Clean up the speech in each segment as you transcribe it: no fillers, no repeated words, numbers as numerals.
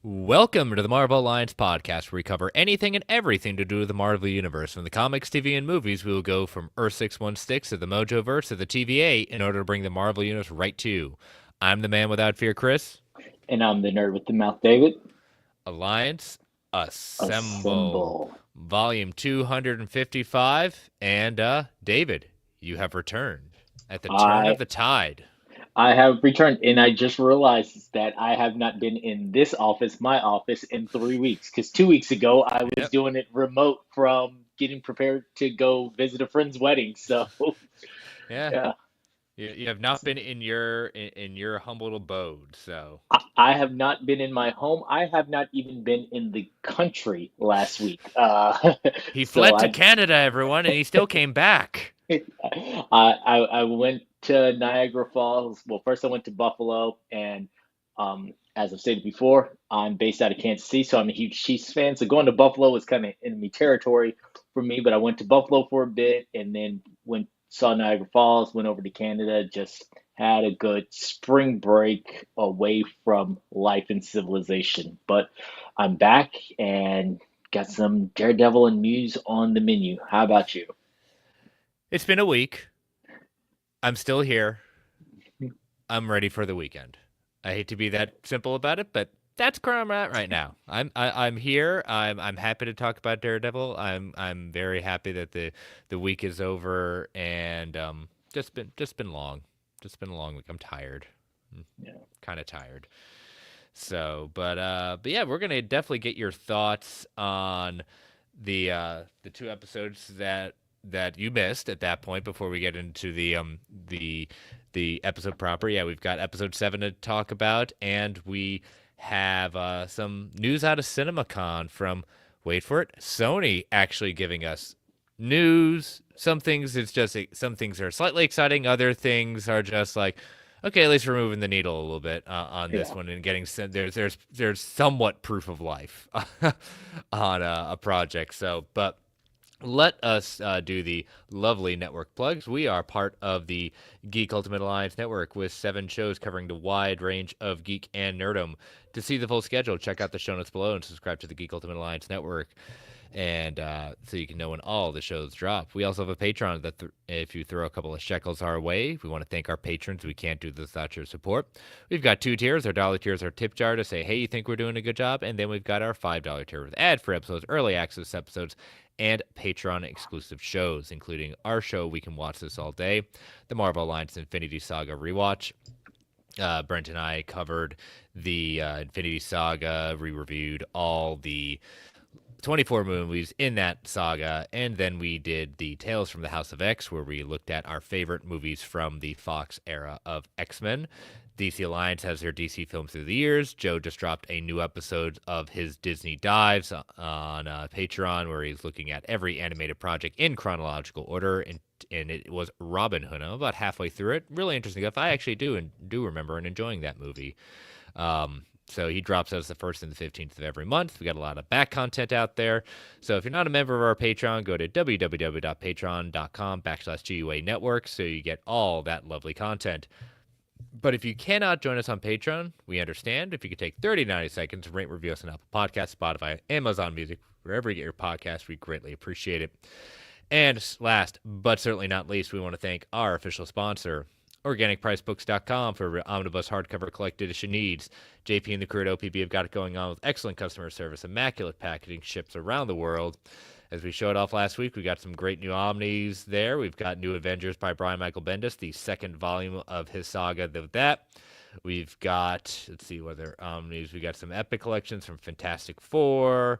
Welcome to the Marvel Alliance podcast, where we cover anything and everything to do with the Marvel Universe. From the comics, TV, and movies, we will go from Earth 616 to the Mojoverse to the TVA in order to bring the Marvel Universe right to you. I'm the man without fear, Chris. And I'm the nerd with the mouth, David. Alliance, assemble. Assemble. Volume 255. And, David, you have returned at the turn of I the tide. I have returned, and I just realized that I have not been in this office, my office, in 3 weeks. Because 2 weeks ago I was Yep. doing it remote from getting prepared to go visit a friend's wedding. So Yeah. yeah, You have not been in your humble abode, so. I have not been in my home. I have not even been in the country last week. He So fled to Canada, everyone, and he still came back. I went to Niagara Falls. Well, first I went to Buffalo, and as I've stated before, I'm based out of Kansas City, so I'm a huge Chiefs fan. So going to Buffalo was kind of enemy territory for me. But I went to Buffalo for a bit, and then went saw Niagara Falls. Went over to Canada. Just had a good spring break away from life and civilization. But I'm back and got some Daredevil and Muse on the menu. How about you? It's been a week. I'm still here. I'm ready for the weekend. I hate to be that simple about it, but that's where I'm at right now. I'm here. I'm happy to talk about Daredevil. I'm very happy that the week is over and just been long. Just been a long week. I'm tired. Yeah. Kind of tired. So, but yeah, we're gonna definitely get your thoughts on the two episodes that you missed at that point before we get into the episode proper. Yeah, we've got episode 7 to talk about, and we have some news out of CinemaCon from, wait for it, Sony actually giving us news. Some things some things are slightly exciting, other things are just like, okay, at least we're moving the needle a little bit on this Yeah. one and getting there's somewhat proof of life on a project. So, but let us do the lovely network plugs. We are part of the Geek Ultimate Alliance network with 7 shows covering the wide range of geek and nerdom. To see the full schedule, check out the show notes below and subscribe to the Geek Ultimate Alliance network. And so you can know when all the shows drop. We also have a Patreon that if you throw a couple of shekels our way, we want to thank our patrons. We can't do this without your support. We've got 2 tiers. Our dollar tier is our tip jar to say, hey, you think we're doing a good job? And then we've got our $5 tier with ad-free episodes, early access episodes, and Patreon exclusive shows, including our show, We Can Watch This All Day, the Marvel Alliance Infinity Saga rewatch. Brent and I covered the Infinity Saga, reviewed all the 24 movies in that saga, and then we did the Tales from the House of X, where we looked at our favorite movies from the Fox era of X-Men. DC Alliance has their DC films through the years. Joe just dropped a new episode of his Disney Dives on Patreon, where he's looking at every animated project in chronological order, and it was Robin Hood. I'm about halfway through it. Really interesting stuff. I actually do remember and enjoying that movie. So he drops us the 1st and the 15th of every month. We got a lot of back content out there. So if you're not a member of our Patreon, go to www.patreon.com/GUA network so you get all that lovely content. But if you cannot join us on Patreon, we understand. If you could take 30 to 90 seconds to rate, review us on Apple Podcasts, Spotify, Amazon Music, wherever you get your podcasts, we greatly appreciate it. And last, but certainly not least, we want to thank our official sponsor, OrganicPriceBooks.com, for omnibus hardcover collected edition needs. JP and the crew at OPB have got it going on with excellent customer service, immaculate packaging, ships around the world. As we showed off last week, we got some great new omnis there. We've got New Avengers by Brian Michael Bendis, the 2nd volume of his saga of that. We've got, let's see what other omnis. We got some epic collections from Fantastic Four.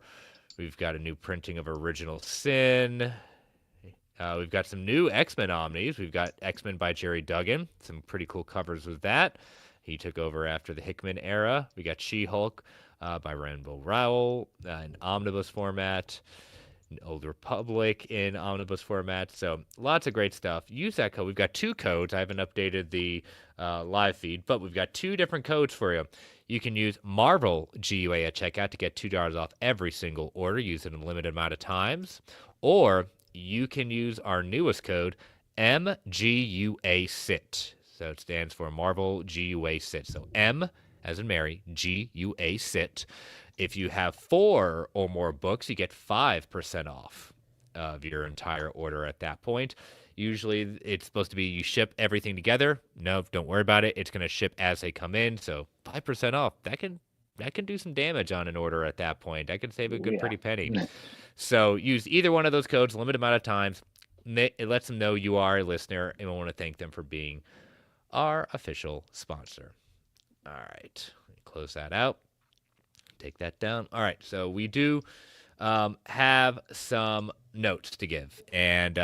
We've got a new printing of Original Sin. We've got some new X-Men omnis. We've got X-Men by Jerry Duggan. Some pretty cool covers with that. He took over after the Hickman era. We got She-Hulk by Rainbow Rowell in omnibus format. Old Republic in omnibus format. So lots of great stuff. Use that code. We've got 2 codes. I haven't updated the live feed, but we've got 2 different codes for you. You can use Marvel GUA at checkout to get $2 off every single order. Use it in a limited amount of times. Or you can use our newest code, MGUA SIT. So it stands for Marvel GUA SIT. So MGUA as in Mary, GUA sit. If you have 4 or more books, you get 5% off of your entire order at that point. Usually it's supposed to be you ship everything together. No, don't worry about it. It's going to ship as they come in. So 5% off. That can do some damage on an order at that point. That can save a good Yeah. pretty penny. So use either one of those codes, limited amount of times. It lets them know you are a listener, and we want to thank them for being our official sponsor. All right, close that out. Take that down. All right, so we do have some notes to give, and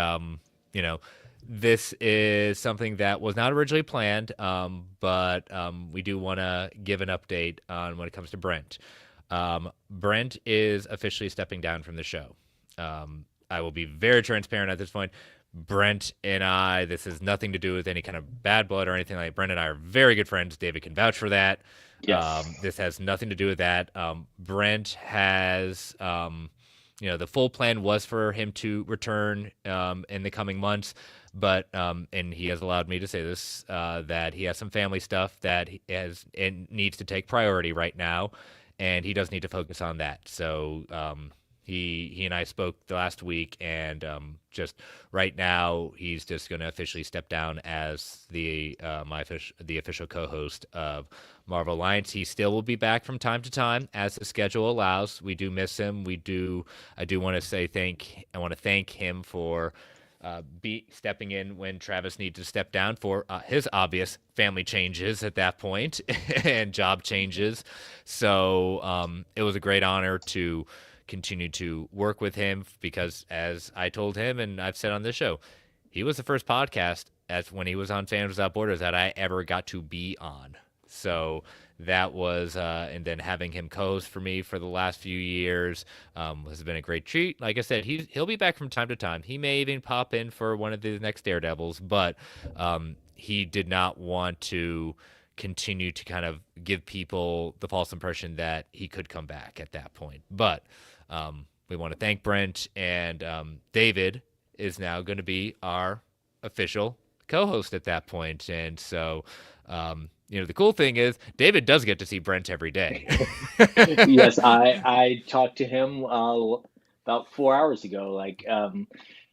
you know, this is something that was not originally planned, but we do want to give an update on when it comes to Brent. Brent is officially stepping down from the show. I will be very transparent at this point. Brent and I, this has nothing to do with any kind of bad blood or anything like that. Brent and I are very good friends. David can vouch for that. Yes. This has nothing to do with that. Brent has, the full plan was for him to return in the coming months, but and he has allowed me to say this that he has some family stuff that he has and needs to take priority right now, and he does need to focus on that. So he and I spoke the last week, and just right now he's just going to officially step down as the official co-host of Marvel Alliance. He still will be back from time to time as the schedule allows. We do miss him. I do want to say I want to thank him for stepping in when Travis needed to step down for his obvious family changes at that point and job changes. So it was a great honor to continue to work with him because, as I told him and I've said on this show, he was the first podcast as when he was on Fans Without Borders that I ever got to be on. So that was, and then having him co-host for me for the last few years has been a great treat. Like I said, he'll be back from time to time. He may even pop in for one of the next Daredevils, but he did not want to continue to kind of give people the false impression that he could come back at that point. But we want to thank Brent, and David is now going to be our official co-host at that point. And so, the cool thing is David does get to see Brent every day. Yes, I talked to him about 4 hours ago. Like,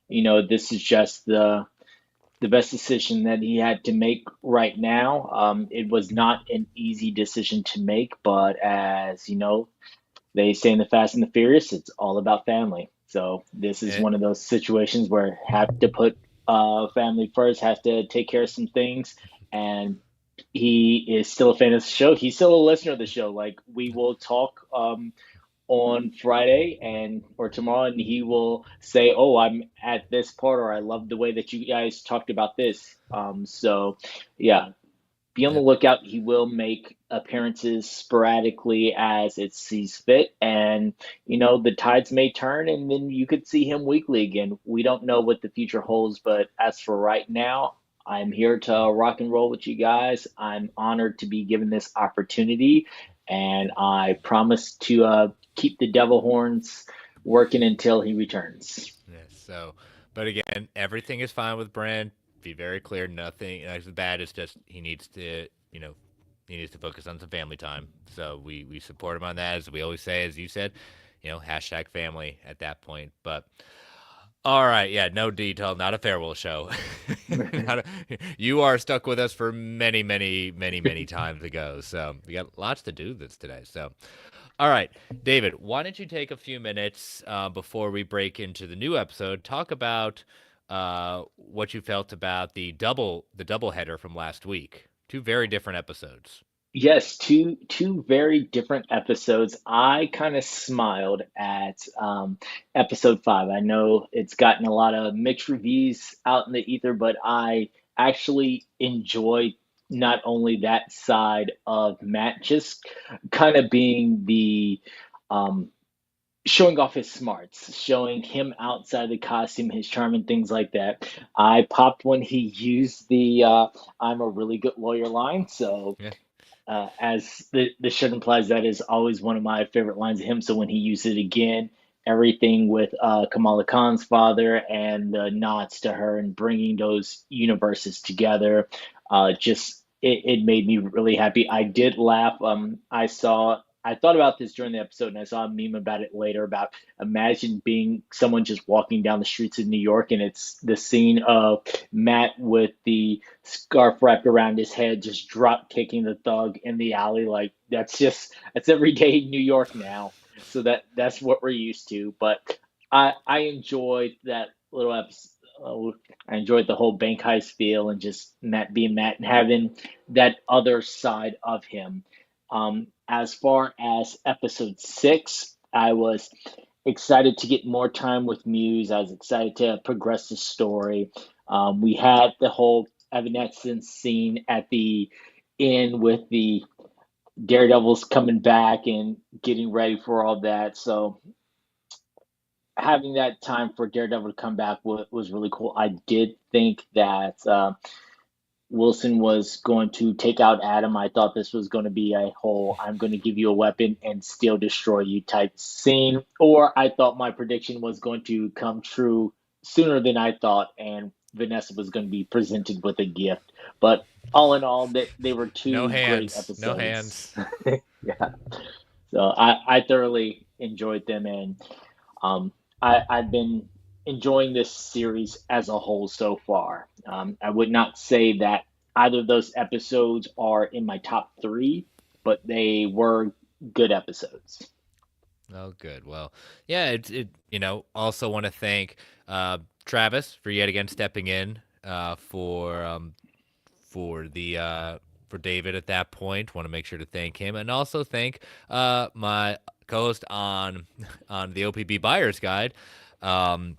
this is just the best decision that he had to make right now. It was not an easy decision to make, but as you know, they say in the Fast and the Furious, it's all about family. So this is And, one of those situations where have to put family first, have to take care of some things, and he is still a fan of the show. He's still a listener of the show. Like we will talk on Friday and or tomorrow, and he will say, "Oh, I'm at this part," or "I love the way that you guys talked about this." So yeah, be on the yep. lookout. He will make appearances sporadically as it sees fit, and the tides may turn, and then you could see him weekly again. We don't know what the future holds, but as for right now, I'm here to rock and roll with you guys. I'm honored to be given this opportunity, and I promise to keep the devil horns working until he returns. Yes. So, but again, everything is fine with Brent. Be very clear. Nothing as bad. It's just he needs to focus on some family time. So we support him on that, as we always say, as you said, hashtag family at that point. But all right, yeah, no detail, not a farewell show. You are stuck with us for many, many, many, many times ago. So we got lots to do this today. So all right, David, why don't you take a few minutes before we break into the new episode? Talk about what you felt about the double header from last week. Two very different episodes. Yes, two very different episodes. I kind of smiled at episode 5. I know it's gotten a lot of mixed reviews out in the ether, but I actually enjoyed not only that side of Matt, just kind of being the um, showing off his smarts, showing him outside the costume, his charm, and things like that. I popped when he used the "I'm a really good lawyer" line, so Yeah, as the shirt implies, that is always one of my favorite lines of him. So when he used it again, everything with Kamala Khan's father and the nods to her and bringing those universes together, just it made me really happy. I did laugh. I thought about this during the episode, and I saw a meme about it later. About imagine being someone just walking down the streets of New York, and it's the scene of Matt with the scarf wrapped around his head, just drop kicking the thug in the alley. Like that's everyday New York now. So that's what we're used to. But I enjoyed that little episode. I enjoyed the whole bank heist feel and just Matt being Matt and having that other side of him. As far as episode 6, I was excited to get more time with Muse. I was excited to progress the story. We had the whole Evanescence scene at the inn with the Daredevils coming back and getting ready for all that. So having that time for Daredevil to come back was really cool. I did think that Wilson was going to take out Adam. I thought this was going to be a whole I'm going to give you a weapon and still destroy you type scene. Or I thought my prediction was going to come true sooner than I thought, and Vanessa was going to be presented with a gift. But all in all, they were No two great hands, no episodes. hands. Yeah. So I thoroughly enjoyed them, and um, I've been enjoying this series as a whole so far. I would not say that either of those episodes are in my top three, but they were good episodes. Oh, good. Well, yeah, also want to thank Travis for yet again stepping in for the for David at that point. Want to make sure to thank him, and also thank my co-host on the OPB Buyer's Guide. Um,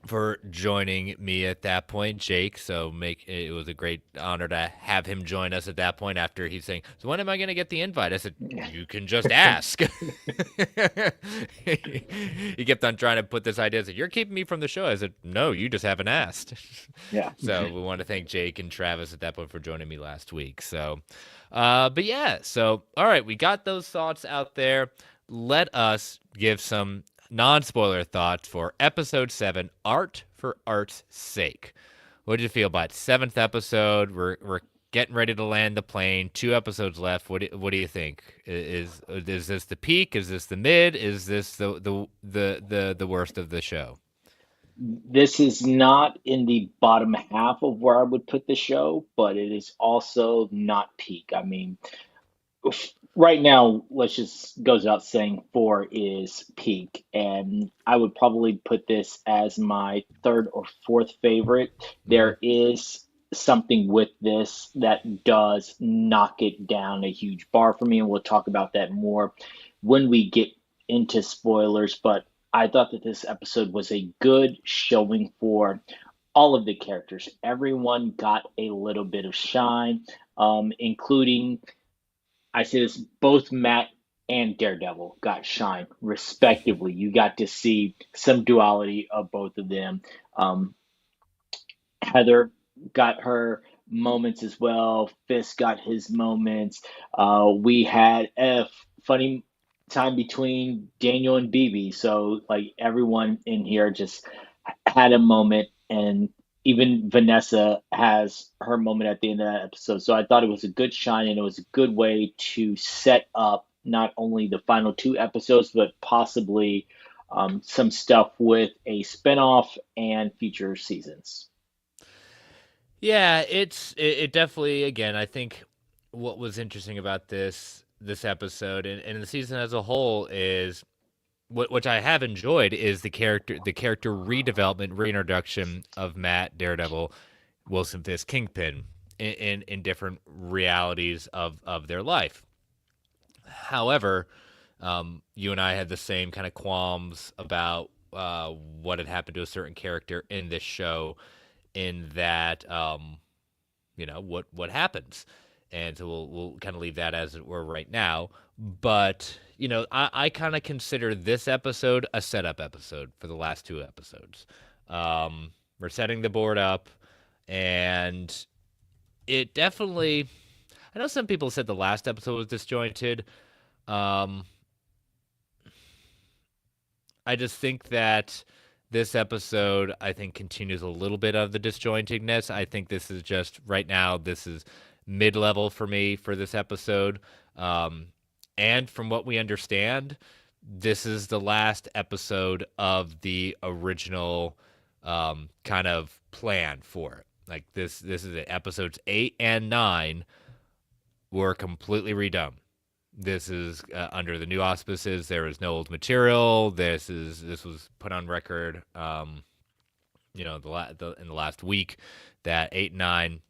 for joining me at that point, Jake. So it was a great honor to have him join us at that point after he's saying, "So when am I going to get the invite?" I said, "You can just ask." He kept on trying to put this idea. I said, "You're keeping me from the show." I said, "No, you just haven't asked." Yeah. So we want to thank Jake and Travis at that point for joining me last week. So, but yeah. So all right, we got those thoughts out there. Let us give some non-spoiler thoughts for episode 7, Art for Art's Sake. What did you feel about seventh episode? We're getting ready to land the plane. 2 episodes left. What do you think? Is this the peak? Is this the mid? Is this the worst of the show? This is not in the bottom half of where I would put the show, but it is also not peak. I mean, right now, let's just goes without saying 4 is peak, and I would probably put this as my third or fourth favorite. Mm-hmm. There is something with this that does knock it down a huge bar for me, and we'll talk about that more when we get into spoilers. But I thought that this episode was a good showing for all of the characters. Everyone got a little bit of shine, including I say this, both Matt and Daredevil got shine respectively. You got to see some duality of both of them. Um, Heather got her moments as well. Fisk got his moments. We had a funny time between Daniel and BB. So like everyone in here just had a moment, and even Vanessa has her moment at the end of that episode. So I thought it was a good shine, and it was a good way to set up not only the final 2 episodes, but possibly some stuff with a spinoff and future seasons. Yeah, it definitely, again, I think what was interesting about this episode and the season as a whole is which I have enjoyed is the character redevelopment, reintroduction of Matt, Daredevil, Wilson Fisk, Kingpin in different realities of their life. However, you and I had the same kind of qualms about what had happened to a certain character in this show, in that what happens, and so we'll kind of leave that as it were right now. But I kind of consider this episode a setup episode for the last 2 episodes. We're setting the board up, and it definitely. I know some people said the last episode was disjointed. Um, I just think that this episode, I think, continues a little bit of the disjointedness. I think this is just right now. This is mid-level for me for this episode. Um, and from what we understand, this is the last episode of the original kind of plan for it. Like this is it. Episodes 8 and 9 were completely redone. This is under the new auspices. There is no old material. This was put on record. In the last week, that 8 and 9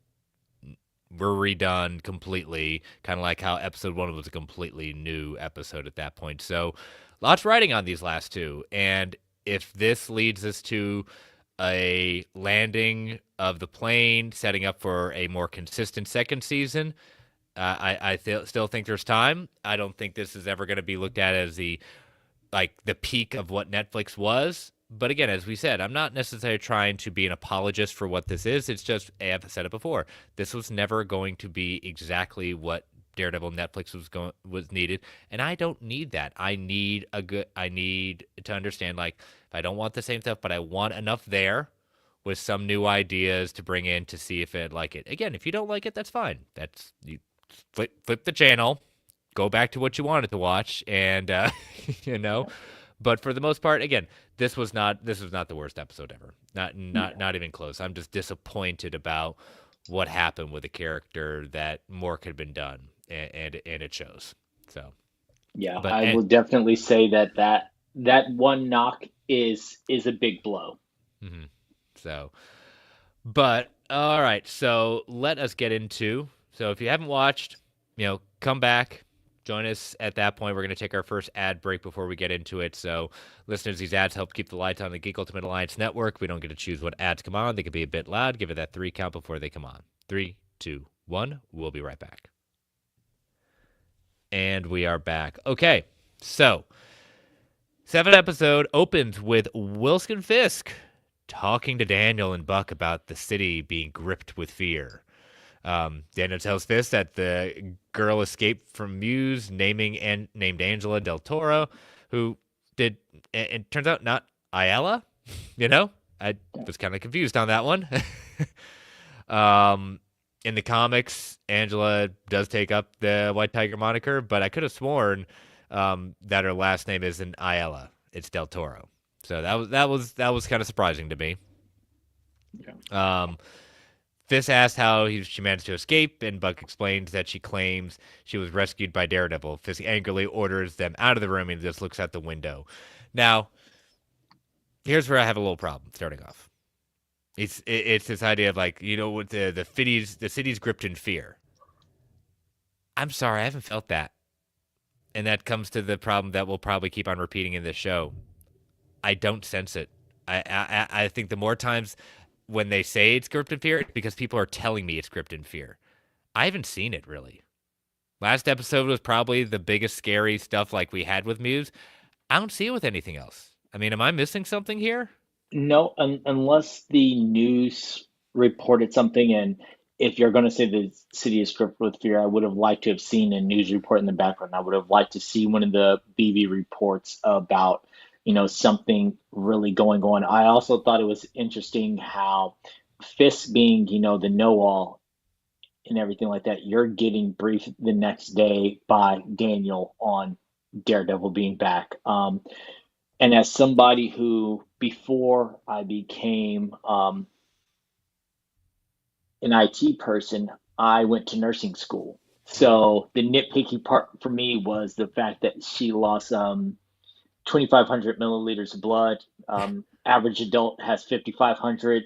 were redone completely, kind of like how episode 1 was a completely new episode at that point. So, lots writing on these last two, and if this leads us to a landing of the plane, setting up for a more consistent second season, I still think there's time. I don't think this is ever going to be looked at as the peak of what Netflix was. But again, as we said, I'm not necessarily trying to be an apologist for what this is. It's just, I've said it before. This was never going to be exactly what Daredevil Netflix was needed, and I don't need that. I need to understand, like, if I don't want the same stuff, but I want enough there with some new ideas to bring in to see if it like it. Again, if you don't like it, that's fine. That's you flip the channel, go back to what you wanted to watch, and you know. But for the most part, again, this was not the worst episode ever. Not even close. I'm just disappointed about what happened with the character, that more could have been done, and it shows. So, Yeah, but I will definitely say that one knock is a big blow. mhm. so, but all right. So let us get into. So if you haven't watched, come back. Join us at that point. We're going to take our first ad break before we get into it. So, listeners, these ads help keep the lights on the Geek Ultimate Alliance Network. We don't get to choose what ads come on. They can be a bit loud. Give it that 3 count before they come on. 3, 2, 1. We'll be right back. And we are back. Okay, so 7th episode opens with Wilson Fisk talking to Daniel and Buck about the city being gripped with fear. Daniel tells Fisk that the girl escaped from Muse, named Angela Del Toro, who did, and turns out not Ayala. I was kind of confused on that one. In the comics, Angela does take up the White Tiger moniker, but I could have sworn that her last name isn't Ayala; it's Del Toro. So that was kind of surprising to me. Yeah. Fisk asks how she managed to escape, and Buck explains that she claims she was rescued by Daredevil. Fisk angrily orders them out of the room and just looks out the window. Now, here's where I have a little problem starting off. It's this idea of, like, with the city's gripped in fear. I'm sorry, I haven't felt that. And that comes to the problem that we'll probably keep on repeating in this show. I don't sense it. I think the more times when they say it's gripped in fear, it's because people are telling me it's gripped in fear. I haven't seen it, really. Last episode was probably the biggest scary stuff like we had with Muse. I don't see it with anything else. I mean, am I missing something here? No, unless the news reported something, and if you're going to say the city is gripped with fear, I would have liked to have seen a news report in the background. I would have liked to see one of the BB reports about, something really going on. I also thought it was interesting how Fisk being, the know-all and everything like that, you're getting briefed the next day by Daniel on Daredevil being back. And as somebody who, before I became an IT person, I went to nursing school. So the nitpicky part for me was the fact that she lost 2,500 milliliters of blood. Average adult has 5,500.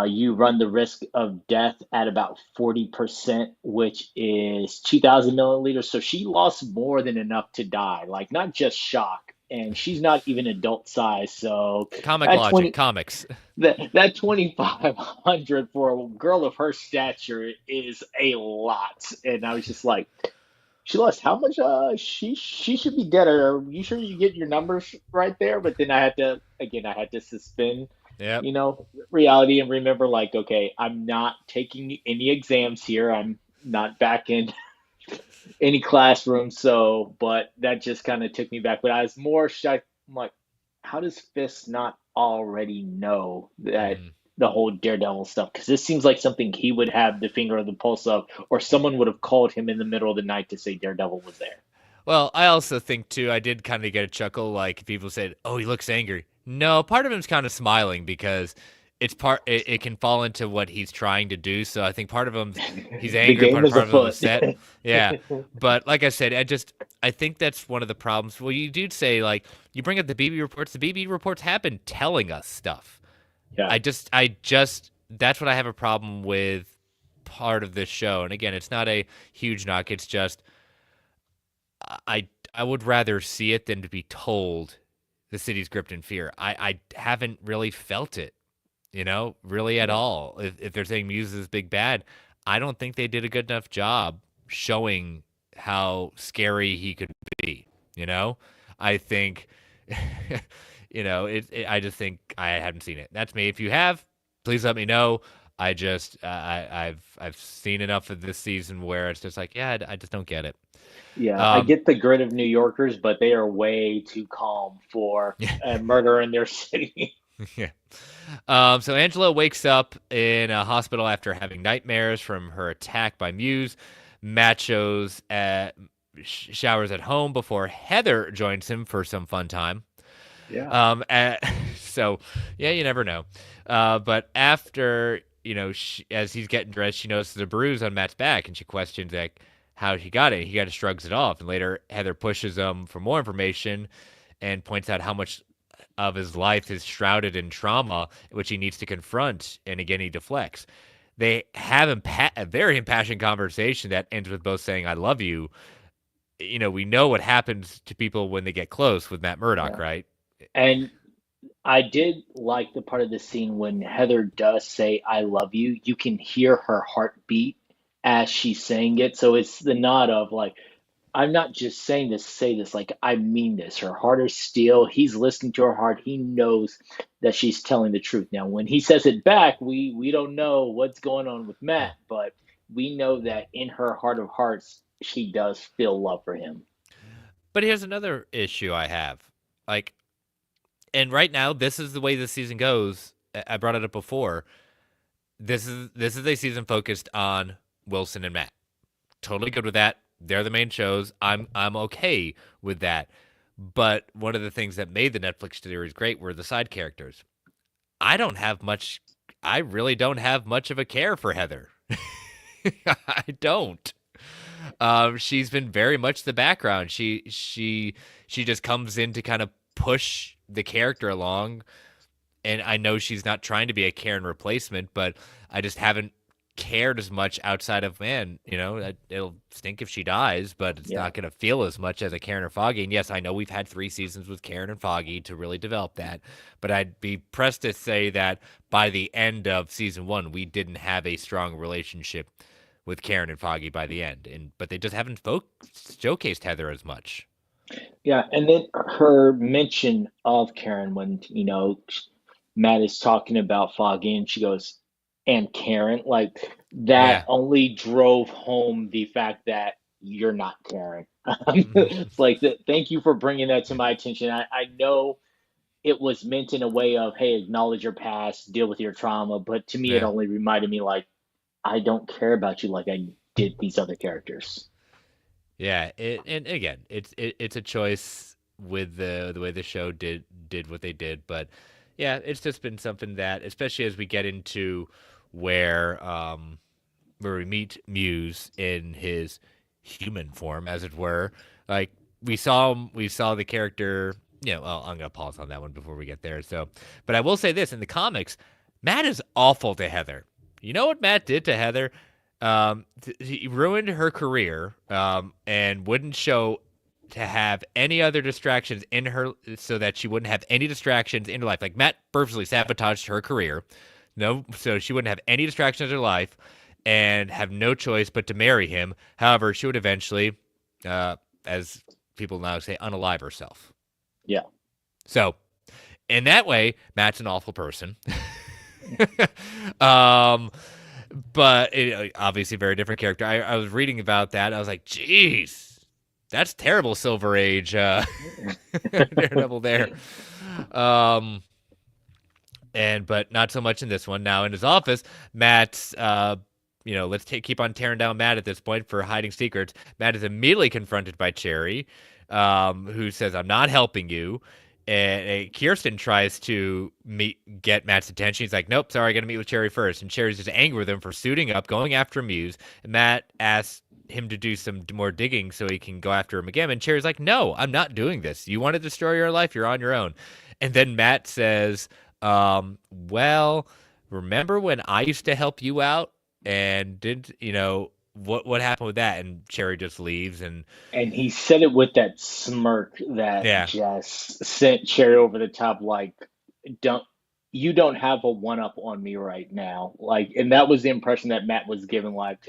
You run the risk of death at about 40%, which is 2,000 milliliters. So she lost more than enough to die, like not just shock. And she's not even adult size. So Comic that logic, 20, comics. that 2,500 for a girl of her stature is a lot. And I was just like, she lost how much? She should be dead. Are you sure you get your numbers right there? But then I had to suspend, Yep. reality and remember, like, okay, I'm not taking any exams here. I'm not back in any classroom. So, but that just kind of took me back. But I was more shocked. I'm like, how does Fisk not already know that Mm. the whole Daredevil stuff because this seems like something he would have the finger of the pulse of, or someone would have called him in the middle of the night to say Daredevil was there. Well, I also think too. I did kind of get a chuckle, like people said, "Oh, he looks angry." No, part of him's kind of smiling because it's part. It can fall into what he's trying to do. So I think part of him's he's The angry, game is part of him is afoot. set. Yeah, but like I said, I think that's one of the problems. Well, you do say like you bring up the BB reports. The BB reports have been telling us stuff. Yeah, I just that's what I have a problem with part of this show. And again, it's not a huge knock. It's just I would rather see it than to be told the city's gripped in fear. I haven't really felt it, really at yeah, all. If they're saying Muse is big bad, I don't think they did a good enough job showing how scary he could be. You know, I think, I just think I haven't seen it. That's me. If you have, please let me know. I've seen enough of this season where it's just like, yeah, I just don't get it. yeah. I Um, get the grit of New Yorkers, but they are way too calm for a murder in their city. yeah. So Angela wakes up in a hospital after having nightmares from her attack by Muse. Machos showers at home before Heather joins him for some fun time. Yeah, Um, uh, so yeah, you never know. But after as he's getting dressed, she notices a bruise on Matt's back, and she questions like how he got it. He kind of shrugs it off, and later Heather pushes him for more information and points out how much of his life is shrouded in trauma, which he needs to confront. And again, he deflects. They have a very impassioned conversation that ends with both saying, "I love you." We know what happens to people when they get close with Matt Murdock, yeah. right? And I did like the part of the scene when Heather does say "I love you." You can hear her heartbeat as she's saying it, so it's the nod of like, I'm not just saying this to say this, like I mean this. Her heart is steel. He's listening to her heart. He knows that she's telling the truth. Now, when he says it back, we don't know what's going on with Matt, but we know that in her heart of hearts, she does feel love for him. But here's another issue I have. Like, and right now, this is the way the season goes. I brought it up before. This is a season focused on Wilson and Matt. Totally good with that. They're the main shows. I'm okay with that. But one of the things that made the Netflix series great were the side characters. I don't have much. I really don't have much of a care for Heather. I don't. She's been very much the background. She just comes in to kind of push the character along, and I know she's not trying to be a Karen replacement, but I just haven't cared as much outside of man. It'll stink if she dies, but it's Yeah. not going to feel as much as a Karen or Foggy. And yes, I know we've had 3 seasons with Karen and Foggy to really develop that, but I'd be pressed to say that by the end of season 1, we didn't have a strong relationship with Karen and Foggy by the end, and but they just haven't showcased Heather as much. Yeah. And then her mention of Karen when, Matt is talking about Foggy and she goes, and Karen, like that Yeah. only drove home the fact that you're not Karen. Mhm. It's like, thank you for bringing that to my attention. I know it was meant in a way of, hey, acknowledge your past, deal with your trauma. But to me, it Yeah. only reminded me, like, I don't care about you like I did these other characters. Yeah, and again, it's a choice with the way the show did what they did, but yeah, it's just been something that, especially as we get into where where we meet Muse in his human form, as it were, like we saw the character. Well, I'm gonna pause on that one before we get there. So, but I will say this: in the comics, Matt is awful to Heather. You know what Matt did to Heather? He ruined her career, and wouldn't show to have any other distractions in her, so that she wouldn't have any distractions in her life. Like Matt purposely sabotaged her career, no, so she wouldn't have any distractions in her life, and have no choice but to marry him. However, she would eventually, as people now say, unalive herself. Yeah. So, in that way, Matt's an awful person. um, but obviously, a very different character. I was reading about that. I was like, "Jeez, that's terrible." Silver Age, Daredevil there. Um, But not so much in this one. Now in his office, Matt's let's keep on tearing down Matt at this point for hiding secrets. Matt is immediately confronted by Cherry, who says, "I'm not helping you." And Kirsten tries to get Matt's attention. He's like, "Nope, sorry, I got to meet with Cherry first." And Cherry's just angry with him for suiting up, going after Muse. And Matt asks him to do some more digging so he can go after him again. And Cherry's like, "No, I'm not doing this. You want to destroy your life? You're on your own." And then Matt says, well, remember when I used to help you out and did, what happened with that? And Cherry just leaves and And he said it with that smirk that yeah, just sent Cherry over the top, like, don't you don't have a one up on me right now. Like, and that was the impression that Matt was giving, like,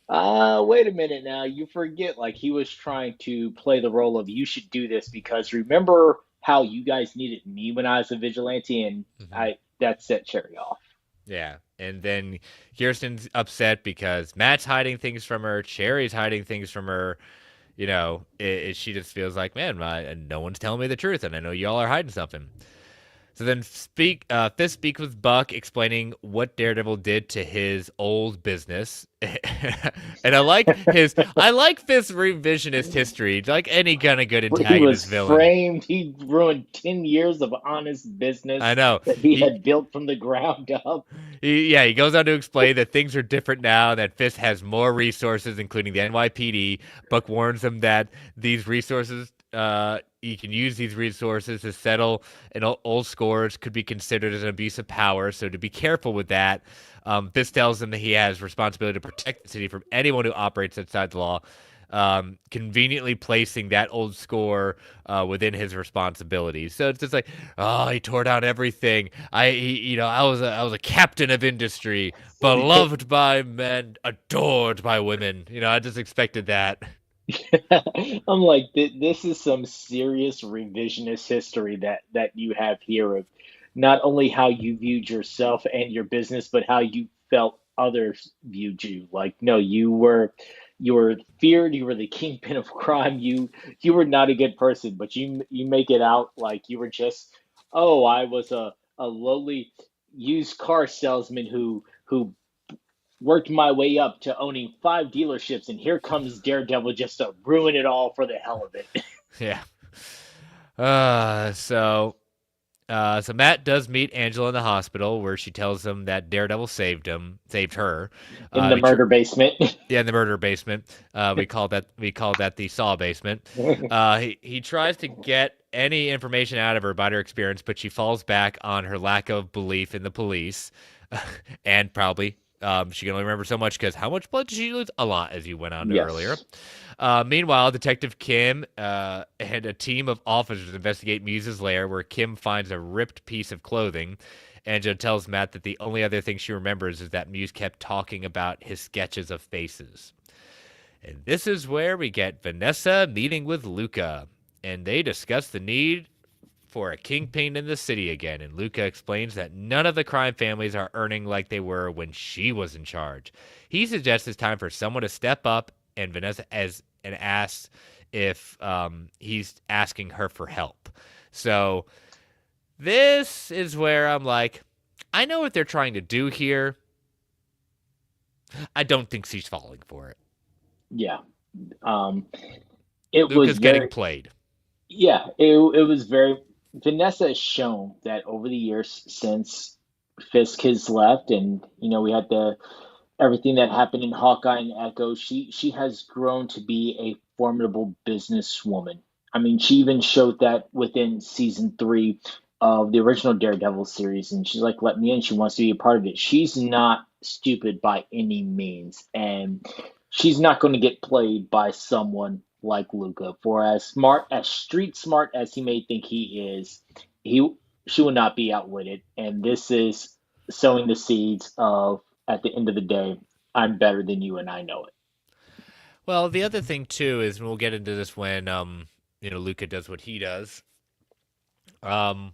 wait a minute now, you forget, like he was trying to play the role of you should do this because remember how you guys needed me when I was a vigilante, and mhm, I that set Cherry off. yeah. And then Kirsten's upset because Matt's hiding things from her, Cherry's hiding things from her. She just feels like, man, no one's telling me the truth, and I know y'all are hiding something. So then Fisk speaks with Buck, explaining what Daredevil did to his old business, and I like Fisk's revisionist history, like any kind of good He was antagonist villain. framed. He ruined 10 years of honest I business know that he he, had built from the ground up. he goes on to explain that things are different now, that Fisk has more resources, including the NYPD. Buck warns him that these resources, he can use these resources to settle old scores, could be considered as an abuse of power. So to be careful with that. Fisk tells him that he has responsibility to protect the city from anyone who operates outside the law. Conveniently placing that old score within his responsibilities. So it's just like, oh, he tore down everything. I was a captain of industry, beloved by men, adored by women. I just expected that. I'm like, this is some serious revisionist history that you have here of not only how you viewed yourself and your business, but how you felt others viewed you. Like, no, you were feared, you were the kingpin of crime, you were not a good person, but you make it out like you were just, oh, I was a lowly used car salesman who worked my way up to owning 5 dealerships, and here comes Daredevil just to ruin it all for the hell of it. Yeah. Uh, so so Matt does meet Angela in the hospital where she tells him that Daredevil saved her. In the He tr- murder basement. Yeah, in the murder basement. We call that the Saw basement. He tries to get any information out of her about her experience, but she falls back on her lack of belief in the police, and probably she can only remember so much because how much blood did she lose? A lot, as you went on to earlier. Yes. Meanwhile, Detective Kim and a team of officers investigate Muse's lair, where Kim finds a ripped piece of clothing. Angela tells Matt that the only other thing she remembers is that Muse kept talking about his sketches of faces. And this is where we get Vanessa meeting with Luca, and they discuss the need for a kingpin in the city again. And Luca explains that none of the crime families are earning like they were when she was in charge. He suggests it's time for someone to step up, and asks if he's asking her for help. So this is where I'm like, I know what they're trying to do here. I don't think she's falling for it. Yeah. Um, it was Luca's getting very, played. yeah, it was very, Vanessa has shown that over the years since Fisk has left, and, we had everything that happened in Hawkeye and Echo, she has grown to be a formidable businesswoman. I mean, she even showed that within season 3 of the original Daredevil series, and she's like, "Let me in." She wants to be a part of it. She's not stupid by any means, and she's not going to get played by someone like Luca. For as smart, as street smart as he may think he is, he she will not be outwitted. And this is sowing the seeds of, at the end of the day, I'm better than you and I know it. Well, the other thing too is, and we'll get into this when Luca does what he does. Um,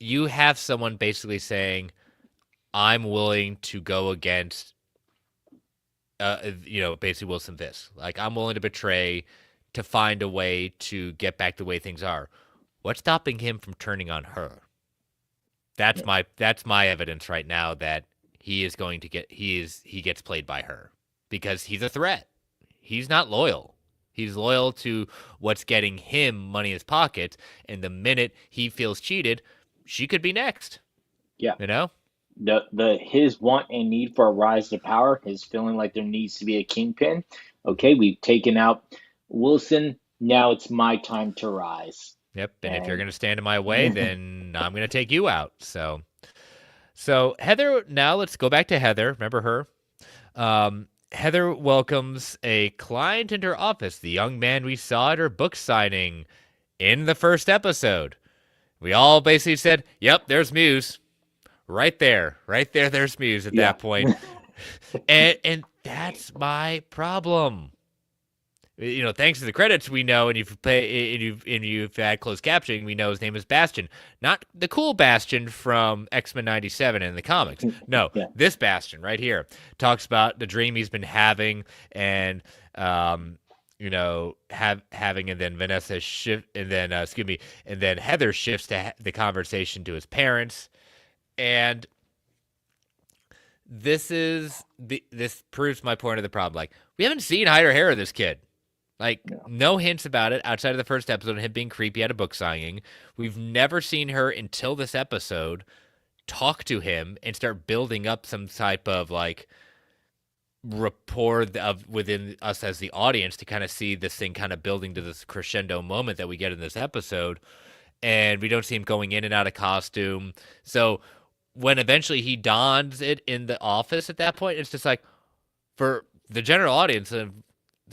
you have someone basically saying, "I'm willing to go against," basically Wilson Fisk. Like, I'm willing to betray to find a way to get back the way things are. What's stopping him from turning on her? That's my evidence right now that he is going to get he gets played by her because he's a threat. He's not loyal. He's loyal to what's getting him money in his pocket, and the minute he feels cheated, she could be next. Yeah. You know? The his want and need for a rise to power, his feeling like there needs to be a kingpin. Okay, we've taken out Wilson. Now it's my time to rise. Yep. And if you're And gonna stand in my way, then I'm gonna take you out. So Heather. Now let's go back to Heather. Remember her? Heather welcomes a client into her office, the young man we saw at her book signing in the first episode. We all basically said, "Yep, there's Muse, right there, right there. There's Muse at yeah, that point," and that's my problem. Thanks to the credits, we know, and you've had closed captioning, we know his name is Bastion, not the cool Bastion from X-Men '97 in the comics. No, yeah, this Bastion right here talks about the dream he's been having, and having, and then Vanessa shift, and then excuse me, and then Heather shifts the conversation to his parents, and this proves my point of the problem. Like, we haven't seen hide or hair of this kid. Like, no, no hints about it outside of the first episode of him being creepy at a book signing. We've never seen her until this episode talk to him and start building up some type of like rapport of within us as the audience to kind of see this thing kind of building to this crescendo moment that we get in this episode. And we don't see him going in and out of costume. So when eventually he dons it in the office at that point, it's just like, for the general audience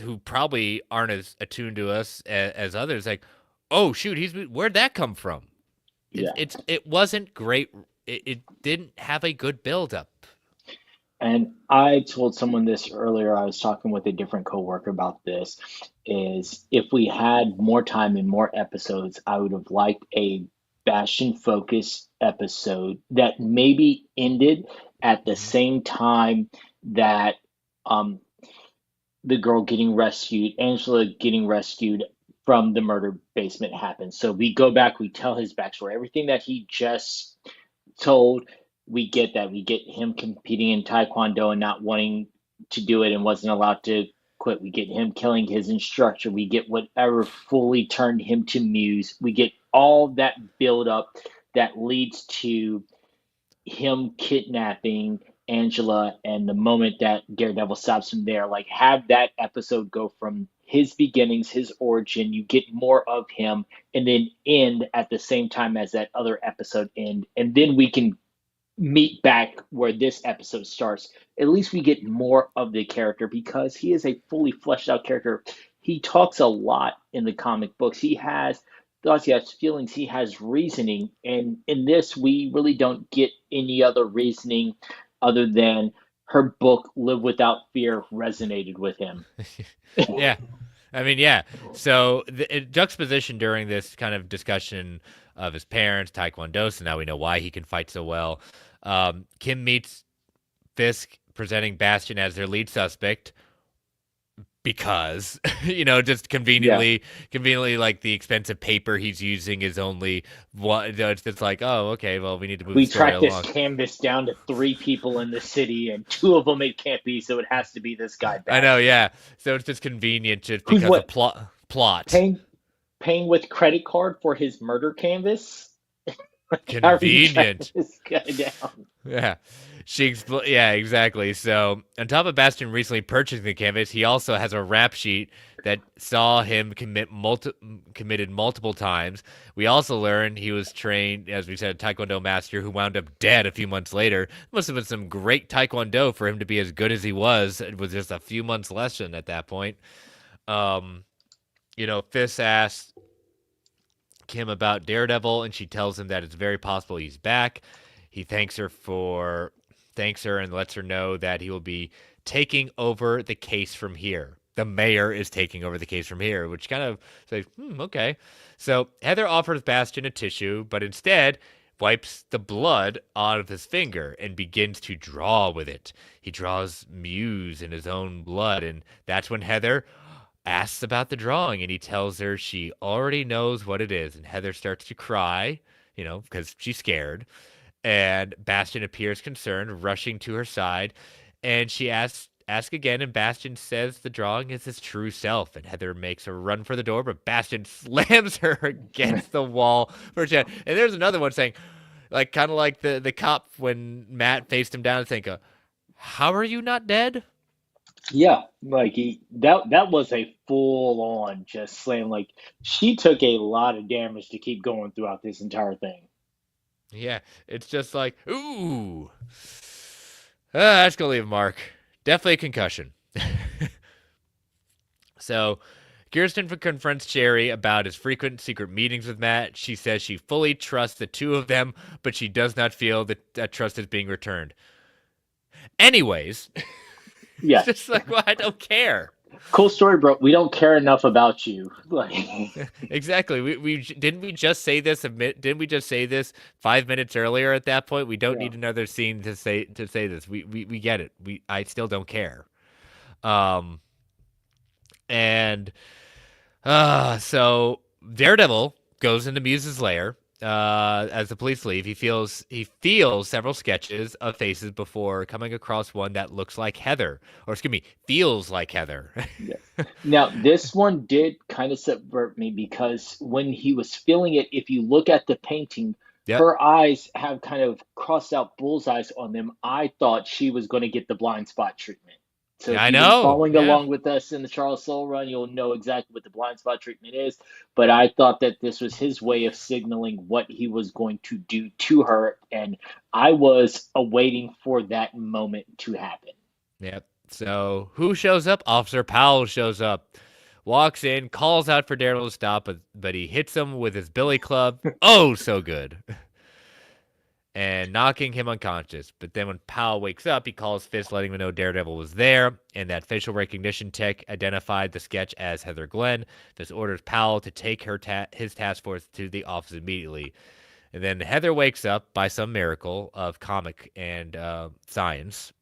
who probably aren't as attuned to us as others, like, oh shoot, where'd that come from? yeah. It wasn't great. It didn't have a good build up. And I told someone this earlier. I was talking with a different coworker about this. Is if we had more time and more episodes, I would have liked a Bastion focused episode that maybe ended at the same time that um, the girl getting rescued, Angela getting rescued from the murder basement happens. So we go back, we tell his backstory, everything that he just told. We get that. We get him competing in Taekwondo and not wanting to do it and wasn't allowed to quit. We get him killing his instructor. We get whatever fully turned him to Muse. We get all that build up that leads to him kidnapping Angela and the moment that Daredevil stops him there. Like, have that episode go from his beginnings, his origin, you get more of him, and then end at the same time as that other episode end. And then we can meet back where this episode starts. At least we get more of the character because he is a fully fleshed out character. He talks a lot in the comic books. He has thoughts, he has feelings, he has reasoning. And in this, we really don't get any other reasoning other than her book, Live Without Fear, resonated with him. Yeah. I mean, yeah. So the juxtaposition during this kind of discussion of his parents, Taekwondo, so now we know why he can fight so well. Kim meets Fisk presenting Bastion as their lead suspect because, just conveniently, like the expensive paper he's using is only one. It's like, oh, okay, well, we need to move We the story tracked this along. canvas down to 3 people in the city, and 2 of them it can't be, so it has to be this guy. I know, yeah. So it's just convenient just Who's because what? of plot. Paying with credit card for his murder canvas. Convenient. This guy down. Yeah. Yeah, exactly. So, on top of Bastion recently purchasing the canvas, he also has a rap sheet that saw him committed multiple times. We also learned he was trained, as we said, a Taekwondo master who wound up dead a few months later. It must have been some great Taekwondo for him to be as good as he was. It was just a few months lesson at that point. Fisk asked Kim about Daredevil, and she tells him that it's very possible he's back. He thanks her and lets her know that he will be taking over the case from here. The mayor is taking over the case from here, which kind of says, okay. So Heather offers Bastion a tissue, but instead wipes the blood out of his finger and begins to draw with it. He draws Muse in his own blood, and that's when Heather asks about the drawing, and he tells her she already knows what it is. And Heather starts to cry, because she's scared. And Bastion appears concerned, rushing to her side, and she asks again, and Bastion says the drawing is his true self. And Heather makes a run for the door, but Bastion slams her against the wall for a chance. And there's another one saying, like, kind of like the cop when Matt faced him down and think, "How are you not dead?" Yeah, like that was a full on just slam. Like she took a lot of damage to keep going throughout this entire thing. Yeah, it's just like, ooh, that's gonna leave a mark. Definitely a concussion. So, Kirsten confronts Jerry about his frequent secret meetings with Matt. She says she fully trusts the two of them, but she does not feel that that trust is being returned. Anyways, it's Yeah, just like, well, I don't care. cool story, bro. We don't care enough about you. Like, Exactly. We didn't we just say this? Didn't we just say this 5 minutes earlier? At that point, we don't yeah, need another scene to say this. We get it. I still don't care. Um, and so Daredevil goes into Muse's lair. As the police leave, he feels several sketches of faces before coming across one that looks like Heather, or excuse me, feels like Heather. yeah. Now this one did kind of subvert me because when he was feeling it, if you look at the painting, Yep. her eyes have kind of crossed out bullseyes on them. I thought she was going to get the blind spot treatment. So Yeah, if I you've been know. following Yeah. along with us in the Charles Soule run, you'll know exactly what the blind spot treatment is. But I thought that this was his way of signaling what he was going to do to her, and I was awaiting for that moment to happen. Yep. So who shows up? Officer Powell shows up, walks in, calls out for Daredevil to stop, but he hits him with his billy club. Oh, so good. And knocking him unconscious. But then when Powell wakes up, he calls Fisk, letting him know Daredevil was there, and that facial recognition tech identified the sketch as Heather Glenn. This orders Powell to take his task force to the office immediately. And then Heather wakes up by some miracle of comic and science,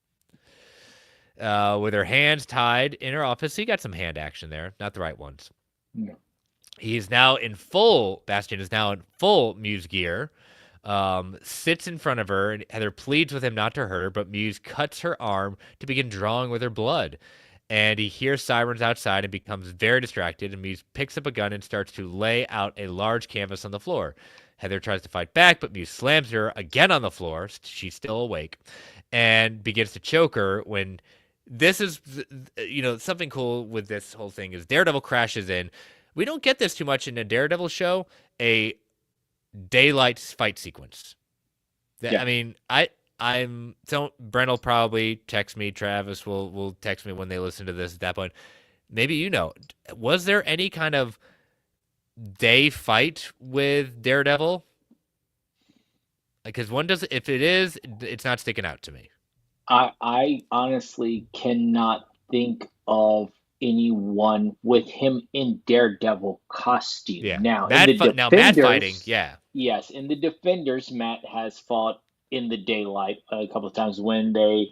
with her hands tied in her office. So you got some hand action there, not the right ones. Yeah. Bastion is now in full Muse gear, sits in front of her, and Heather pleads with him not to hurt her, but Muse cuts her arm to begin drawing with her blood. And he hears sirens outside and becomes very distracted, and Muse picks up a gun and starts to lay out a large canvas on the floor. Heather tries to fight back, but Muse slams her again on the floor. She's still awake and begins to choke her when this is, something cool with this whole thing is Daredevil crashes in. We don't get this too much in a Daredevil show, a daylight fight sequence. Yeah. I mean, I'm so Brent will probably text me. Travis will text me when they listen to this at that point. Maybe was there any kind of day fight with Daredevil? Because one does. If it is, it's not sticking out to me. I honestly cannot think of anyone with him in Daredevil costume. Yeah, Now, in the Mad fighting. Defenders, Yeah, yes, in the Defenders, Matt has fought in the daylight a couple of times when they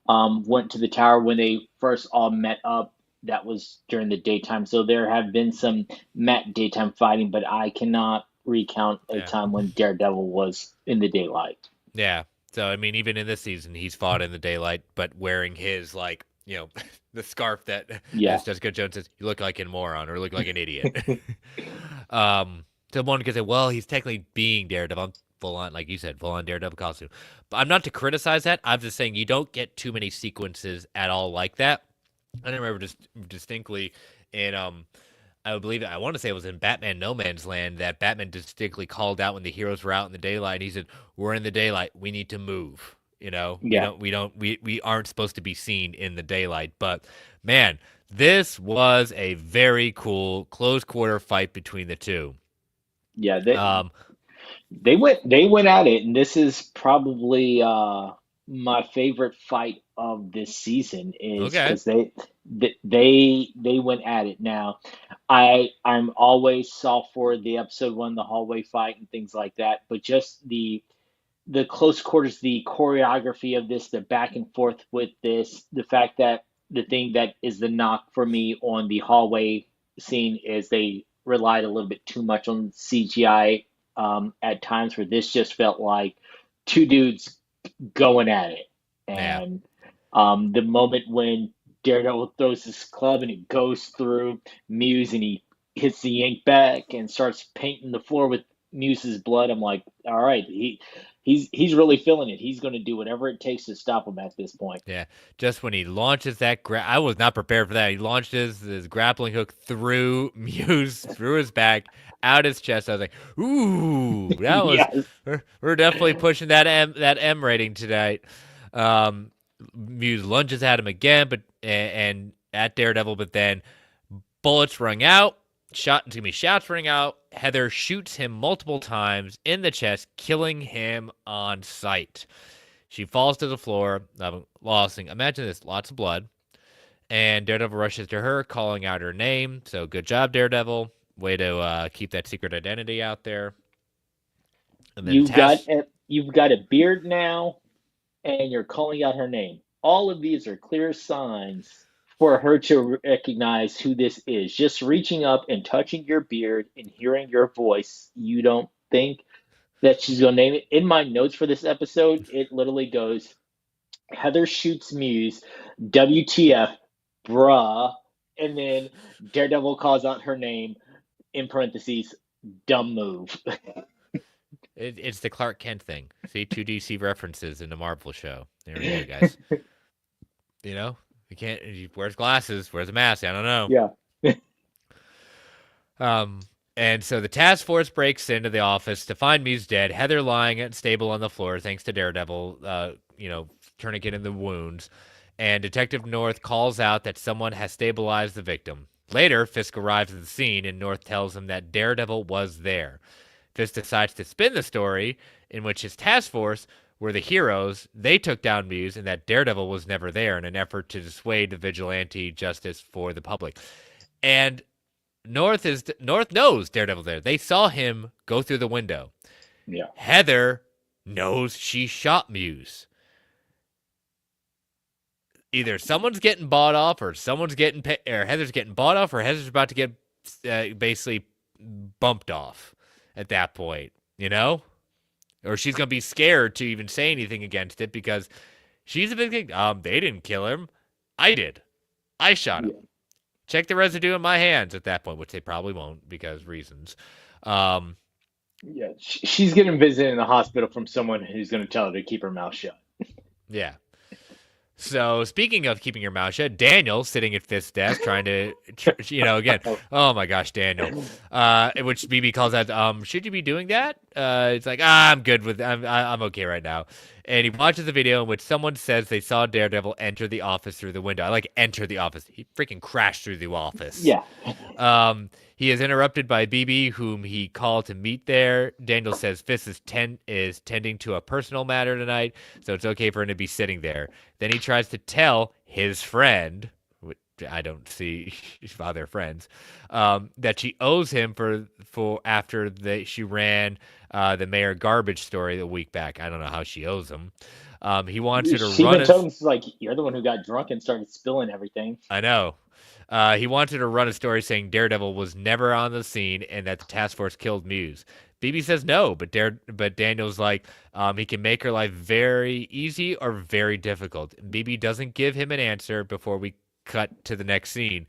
went to the tower when they first all met up. That was during the daytime. So there have been some Matt daytime fighting, but I cannot recount a yeah, time when Daredevil was in the daylight. yeah. So I mean, even in this season, he's fought in the daylight, but wearing his the scarf that, Yeah. as Jessica Jones says, you look like a moron or look like an idiot. Someone could say, well, he's technically being Daredevil. I'm full on, like you said, full on Daredevil costume. But I'm not to criticize that. I'm just saying you don't get too many sequences at all like that. I remember just distinctly in I want to say it was in Batman No Man's Land that Batman distinctly called out when the heroes were out in the daylight. And he said, "We're in the daylight. We need to move. Yeah. We aren't supposed to be seen in the daylight." But man, this was a very cool close quarter fight between the two. Yeah, Um, they went at it, and this is probably my favorite fight of this season is okay, because they went at it. Now, I'm always soft for the episode one, the hallway fight and things like that, but just the close quarters, the choreography of this, the back and forth with this, the fact that the thing that is the knock for me on the hallway scene is they relied a little bit too much on CGI at times where this just felt like two dudes going at it. Yeah. And the moment when Daredevil throws his club and it goes through Muse and he hits the ink back and starts painting the floor with Muse's blood, I'm like, all right, he's really feeling it. He's going to do whatever it takes to stop him at this point. Yeah, just when he launches that, I was not prepared for that. He launched his grappling hook through Muse, through his back, out his chest. I was like, ooh, that was Yes. we're definitely pushing that M rating tonight. Um, Muse lunges at him again, but and at Daredevil, but then bullets ring out. Shots ring out. Heather shoots him multiple times in the chest, killing him on sight. She falls to the floor, losing. Imagine this, lots of blood. And Daredevil rushes to her, calling out her name. So good job, Daredevil. Way to keep that secret identity out there. And then You've got a beard now, and you're calling out her name. All of these are clear signs for her to recognize who this is. Just reaching up and touching your beard and hearing your voice, you don't think that she's going to name it. In my notes for this episode, it literally goes Heather shoots Muse, WTF, bruh, and then Daredevil calls out her name in parentheses, dumb move. it's the Clark Kent thing. See, two DC references in the Marvel show. There we go, guys. You know, you can't. He wears glasses, wears a mask. I don't know. Yeah. And so the task force breaks into the office to find Muse dead. Heather lying unstable on the floor, thanks to Daredevil. Tourniquet in the wounds. And Detective North calls out that someone has stabilized the victim. Later, Fisk arrives at the scene, and North tells him that Daredevil was there. Fisk decides to spin the story in which his task force were the heroes. They took down Muse, and that Daredevil was never there in an effort to dissuade the vigilante justice for the public. And North knows Daredevil there. They saw him go through the window. Yeah. Heather knows she shot Muse. Either someone's getting bought off, or someone's getting or Heather's getting bought off, or Heather's about to get basically bumped off at that point, or she's gonna be scared to even say anything against it because she's a big thing. They didn't kill him, I did. I shot him. Yeah. Check the residue in my hands at that point, which they probably won't because reasons. Yeah, she's getting visited in the hospital from someone who's going to tell her to keep her mouth shut. Yeah. So speaking of keeping your mouth shut, Daniel sitting at this desk trying to, again, oh my gosh, Daniel, which BB calls out, should you be doing that? It's like, I'm good with, I'm okay right now. And he watches the video in which someone says they saw Daredevil enter the office through the window. I like enter the office. He freaking crashed through the office. Yeah. He is interrupted by BB, whom he called to meet there. Daniel says Fisk is tending to a personal matter tonight, so it's okay for him to be sitting there. Then he tries to tell his friend, which I don't see how they're friends, that she owes him for after she ran the Mayor Garbage story the week back. I don't know how she owes him. He wants her to she run. She even told him, like, you're the one who got drunk and started spilling everything. I know. He wanted to run a story saying Daredevil was never on the scene and that the task force killed Muse. BB says no, but Daniel's like, he can make her life very easy or very difficult. BB doesn't give him an answer before we cut to the next scene.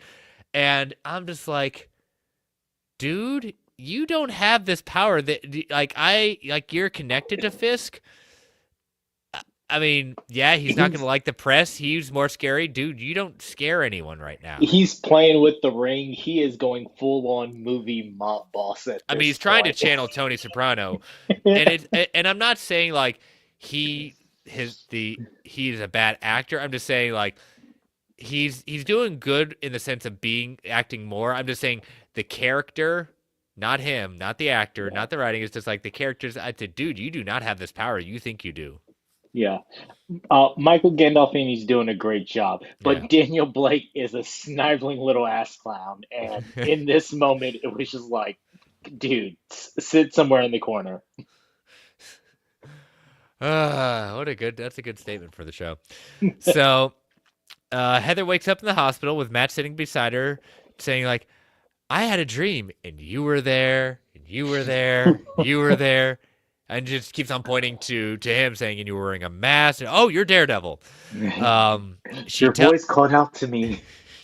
And I'm just like, dude, you don't have this power that you're connected to Fisk. I mean, yeah, he's not going to like the press. He's more scary. Dude, you don't scare anyone right now. He's playing with the ring. He is going full-on movie mob boss at this I mean, he's trying to channel Tony Soprano. And I'm not saying, like, he's a bad actor. I'm just saying, like, he's doing good in the sense of acting more. I'm just saying the character, not him, not the actor, not the writing. It's just like the characters. I said, dude, you do not have this power. You think you do. Yeah. Michael Gandolfini's doing a great job, but Daniel Blake is a sniveling little ass clown. And in this moment, it was just like, dude, sit somewhere in the corner. That's a good statement for the show. So Heather wakes up in the hospital with Matt sitting beside her saying, like, I had a dream and you were there, and you were there, you were there. and just keeps on pointing to him, saying, "And you were wearing a mask. And, oh, you're Daredevil." Um, she Your tell voice called out to me.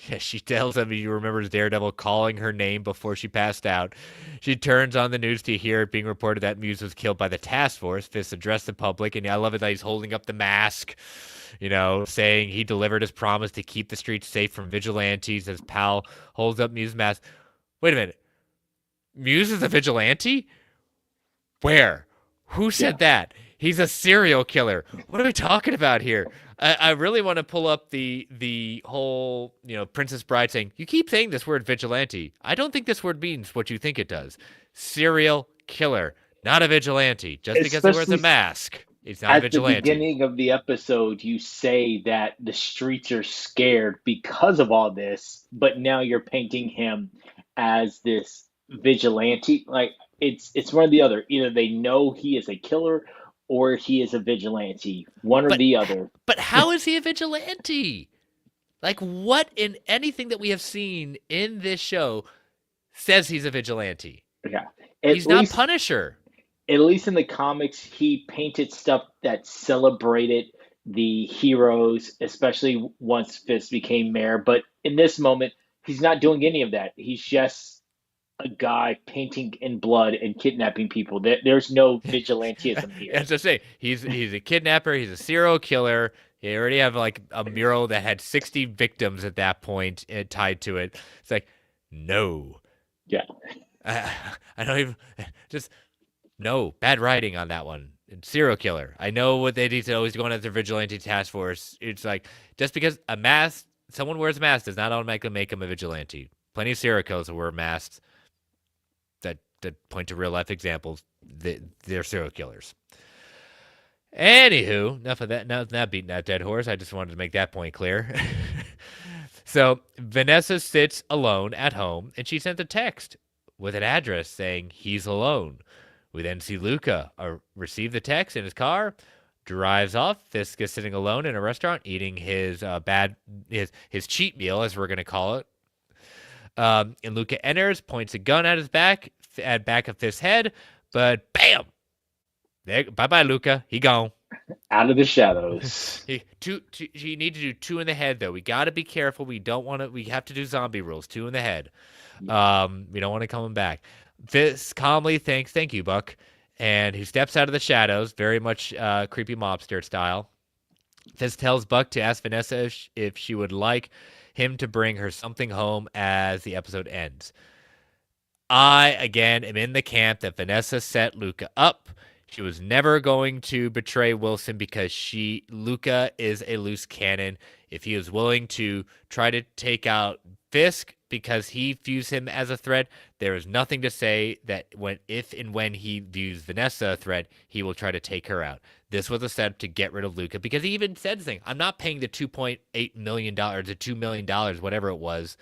Yeah, she tells him he remembers Daredevil calling her name before she passed out. She turns on the news to hear it being reported that Muse was killed by the task force. Fisk addressed the public, and I love it that he's holding up the mask, saying he delivered his promise to keep the streets safe from vigilantes as Pal holds up Muse's mask. Wait a minute. Muse is a vigilante? Where? Who Yeah. said that? He's a serial killer. What are we talking about here? I really want to pull up the whole, Princess Bride saying, you keep saying this word vigilante. I don't think this word means what you think it does. Serial killer, not a vigilante. Just because he wears a Especially mask, he's not a at the vigilante. beginning of the episode, you say that the streets are scared because of all this, but now you're painting him as this vigilante. Like it's one or the other. Either they know he is a killer or he is a vigilante. One or But the other. but how is he a vigilante? Like, what in anything that we have seen in this show says he's a vigilante? Yeah. He's At not least Punisher. at least in the comics, he painted stuff that celebrated the heroes, especially once Fisk became mayor. But in this moment, he's not doing any of that. He's just a guy painting in blood and kidnapping people. There's no vigilantism here. As I say, he's a kidnapper. He's a serial killer. He already have like a mural that had 60 victims at that point tied to it. It's like, no, Yeah. I, I don't even just no bad writing on that one. Serial killer. I know what they need to always going after vigilante task force. It's like just because someone wears a mask does not automatically make him a vigilante. Plenty of serial killers who wear masks that point to real life examples. They're serial killers. Anywho, enough of that. Now, not beating that dead horse. I just wanted to make that point clear. So Vanessa sits alone at home, and she sends a text with an address saying he's alone. We then see Luca receive the text in his car, drives off. Fisk is sitting alone in a restaurant eating his his cheat meal, as we're gonna call it. And Luca enters, points a gun at his back of Fisk's head, but bam! Bye bye, Luca. He gone. Out of the shadows. You need to do two in the head though. We got to be careful. We don't want to. We have to do zombie rules. Two in the head. We don't want to come back. This calmly thank you, Buck, and he steps out of the shadows, very much creepy mobster style. Fisk tells Buck to ask Vanessa if she would like him to bring her something home as the episode ends. I again am in the camp that Vanessa set Luca up. She was never going to betray Wilson because Luca is a loose cannon. If he is willing to try to take out Fisk because he views him as a threat, there is nothing to say that if and when he views Vanessa a threat, he will try to take her out. This was a setup to get rid of Luca because he even said this thing. I'm not paying the $2.8 million, the $2 million, whatever it was,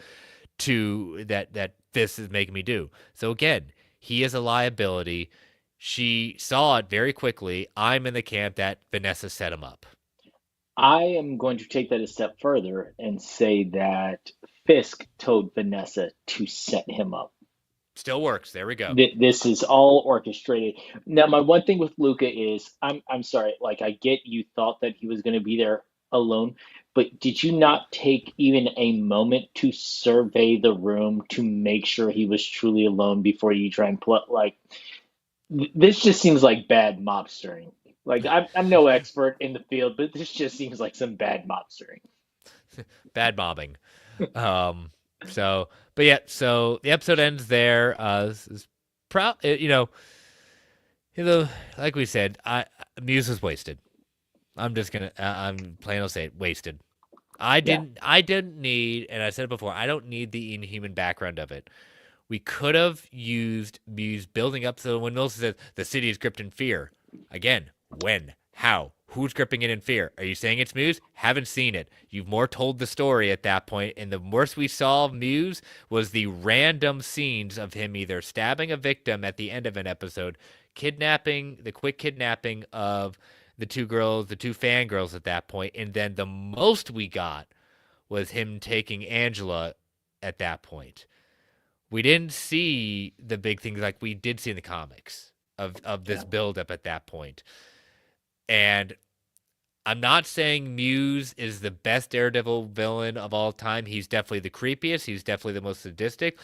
to that Fisk is making me do. So again, he is a liability. She saw it very quickly. I'm in the camp that Vanessa set him up. I am going to take that a step further and say that Fisk told Vanessa to set him up. Still works. There we go. This is all orchestrated. Now, my one thing with Luca is, I'm sorry, like I get you thought that he was going to be there alone, but did you not take even a moment to survey the room to make sure he was truly alone before you try and plot? Like, this just seems like bad mobstering. Like, I'm no expert in the field, but this just seems like some bad mobstering. Bad mobbing. But yeah, so the episode ends there. This is like we said, Muse was wasted. I'm just gonna, I'm plain old say it, wasted. Yeah. I didn't need, and I said it before, I don't need the inhuman background of it. We could have used Muse building up. So when Mills says the city is gripped in fear, again, when, how, who's gripping it in fear? Are you saying it's Muse? Haven't seen it. You've more told the story at that point, and the worst we saw of Muse was the random scenes of him either stabbing a victim at the end of an episode, the quick kidnapping of the two girls, the two fangirls at that point, and then the most we got was him taking Angela at that point. We didn't see the big things like we did see in the comics. of Yeah. this buildup at that point. And I'm not saying Muse is the best Daredevil villain of all time. He's definitely the creepiest. He's definitely the most sadistic.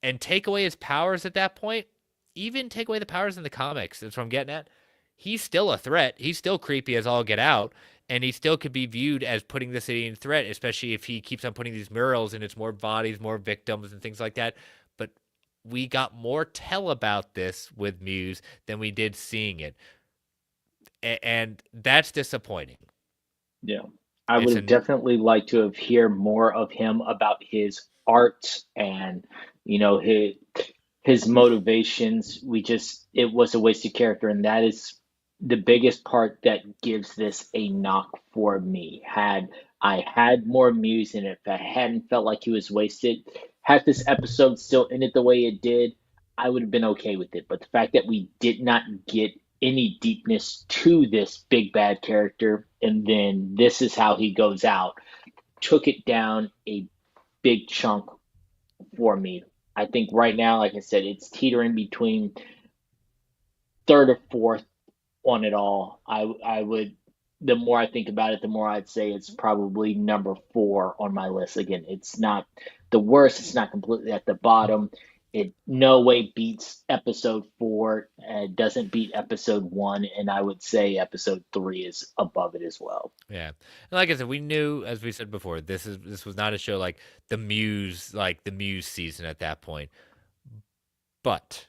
And take away his powers at that point, even take away the powers in the comics, that's what I'm getting at. He's still a threat. He's still creepy as all get out. And he still could be viewed as putting the city in threat, especially if he keeps on putting these murals and it's more bodies, more victims, and things like that. But we got more tell about this with Muse than we did seeing it. And that's disappointing. Yeah. I would It's have an definitely liked to have hear more of him about his art and, you know, his motivations. It was a wasted character, and that is the biggest part that gives this a knock for me. Had I had more Muse in it, if I hadn't felt like he was wasted, had this episode still ended the way it did, I would have been okay with it. But the fact that we did not get any deepness to this big bad character, and then this is how he goes out, took it down a big chunk for me. I think right now, like I said, it's teetering between third or fourth on it all. I would, the more I think about it, the more I'd say it's probably number four on my list. Again, it's not the worst. It's not completely at the bottom. It no way beats episode four. It doesn't beat episode one, and I would say episode three is above it as well. yeah. And like I said, we knew, as we said before, this was not a show like the Muse season at that point. But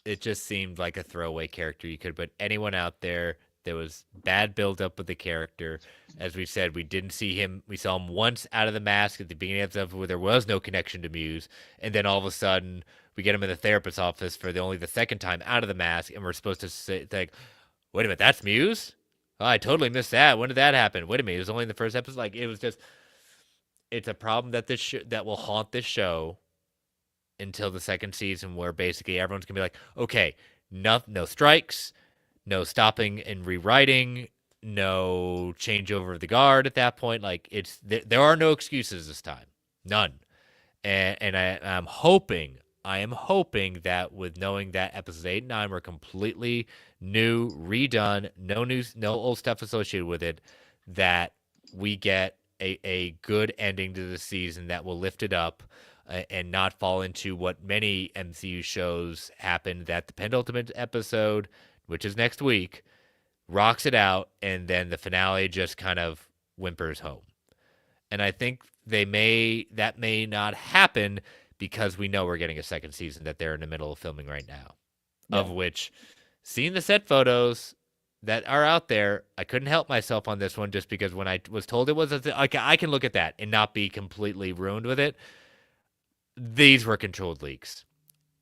it just seemed like a throwaway character. You could put anyone out there. There was bad buildup with the character. As we said, we didn't see him. We saw him once out of the mask at the beginning of the episode where there was no connection to Muse. And then all of a sudden, we get him in the therapist's office for only the second time out of the mask. And we're supposed to say, like, wait a minute, that's Muse? Oh, I totally missed that. When did that happen? Wait a minute, it was only in the first episode. Like, it was just, it's a problem that that will haunt this show until the second season, where basically everyone's gonna be like, okay, no strikes, no stopping and rewriting, no changeover of the guard at that point. Like there are no excuses this time, none. I am hoping that with knowing that episodes 8 and 9 were completely new, redone, no old stuff associated with it, that we get a good ending to the season that will lift it up and not fall into what many MCU shows happen, that the penultimate episode, which is next week, rocks it out, and then the finale just kind of whimpers home. And I think that may not happen because we know we're getting a second season that they're in the middle of filming right now. Yeah. Of which, seeing the set photos that are out there, I couldn't help myself on this one, just because when I was told it was like, I can look at that and not be completely ruined with it. These were controlled leaks.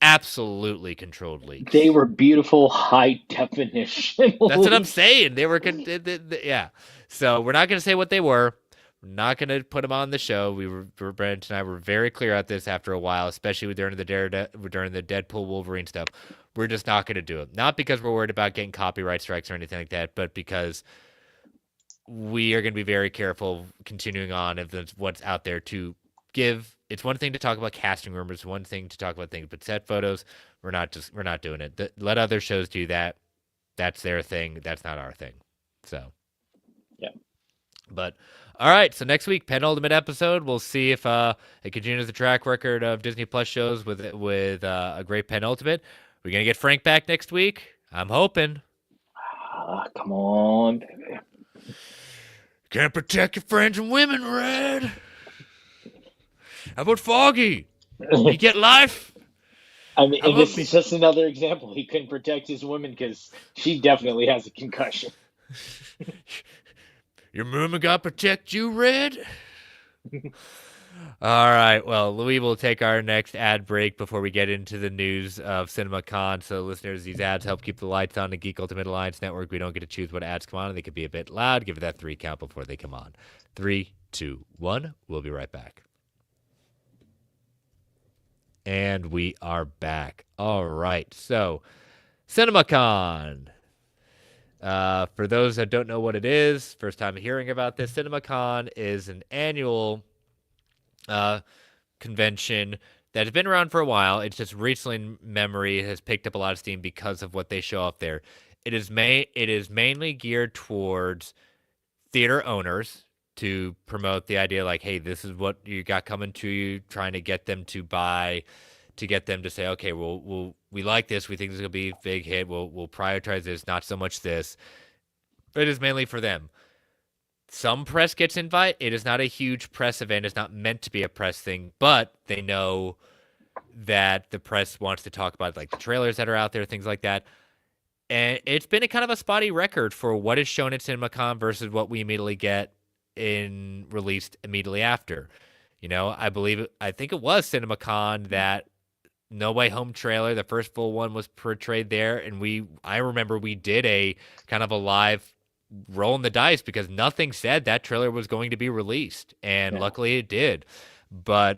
Absolutely controlled They leaks. were beautiful high definition That's what I'm leaks. saying. They were, yeah. So we're not going to say what they were. We're not going to put them on the show. Brent and I were very clear at this after a while, especially during the Deadpool Wolverine stuff. We're just not going to do it. Not because we're worried about getting copyright strikes or anything like that, but because we are going to be very careful continuing on if that's what's out there to give. It's one thing to talk about casting rumors, one thing to talk about things, but set photos, we're not doing it. Let other shows do that. That's their thing. That's not our thing. So, Yeah. but all right. So next week, penultimate episode. We'll see if it continues the track record of Disney Plus shows with a great penultimate. We're gonna get Frank back next week. I'm hoping. Come on, baby. Can't protect your friends and women, Red. How about Foggy? He get life? I mean, How and about this me? is just another example. He couldn't protect his woman because she definitely has a concussion. Your mama got protect you, Red? All right. Well, Louis will take our next ad break before we get into the news of CinemaCon. So, listeners, these ads help keep the lights on the Geek Ultimate Alliance Network. We don't get to choose what ads come on, and they can be a bit loud. Give it that 3 count before they come on. 3, 2, 1. We'll be right back. And we are back. All right. So, CinemaCon. For those that don't know what it is, first time hearing about this, CinemaCon is an annual convention that has been around for a while. It's just recently memory has picked up a lot of steam because of what they show off there. It is mainly geared towards theater owners to promote the idea like, hey, this is what you got coming to you, trying to get them to buy, to get them to say, okay, we like this, we think this is gonna be a big hit, we'll prioritize this, not so much this. It is mainly for them. Some press gets invite. It is not a huge press event. It's not meant to be a press thing, but they know that the press wants to talk about like the trailers that are out there, things like that. And it's been a kind of a spotty record for what is shown at CinemaCon versus what we immediately get in released immediately after. I think it was CinemaCon that No Way Home trailer, the first full one, was portrayed there, and I remember we did a kind of a live rolling the dice because nothing said that trailer was going to be released, and Yeah. luckily it did. But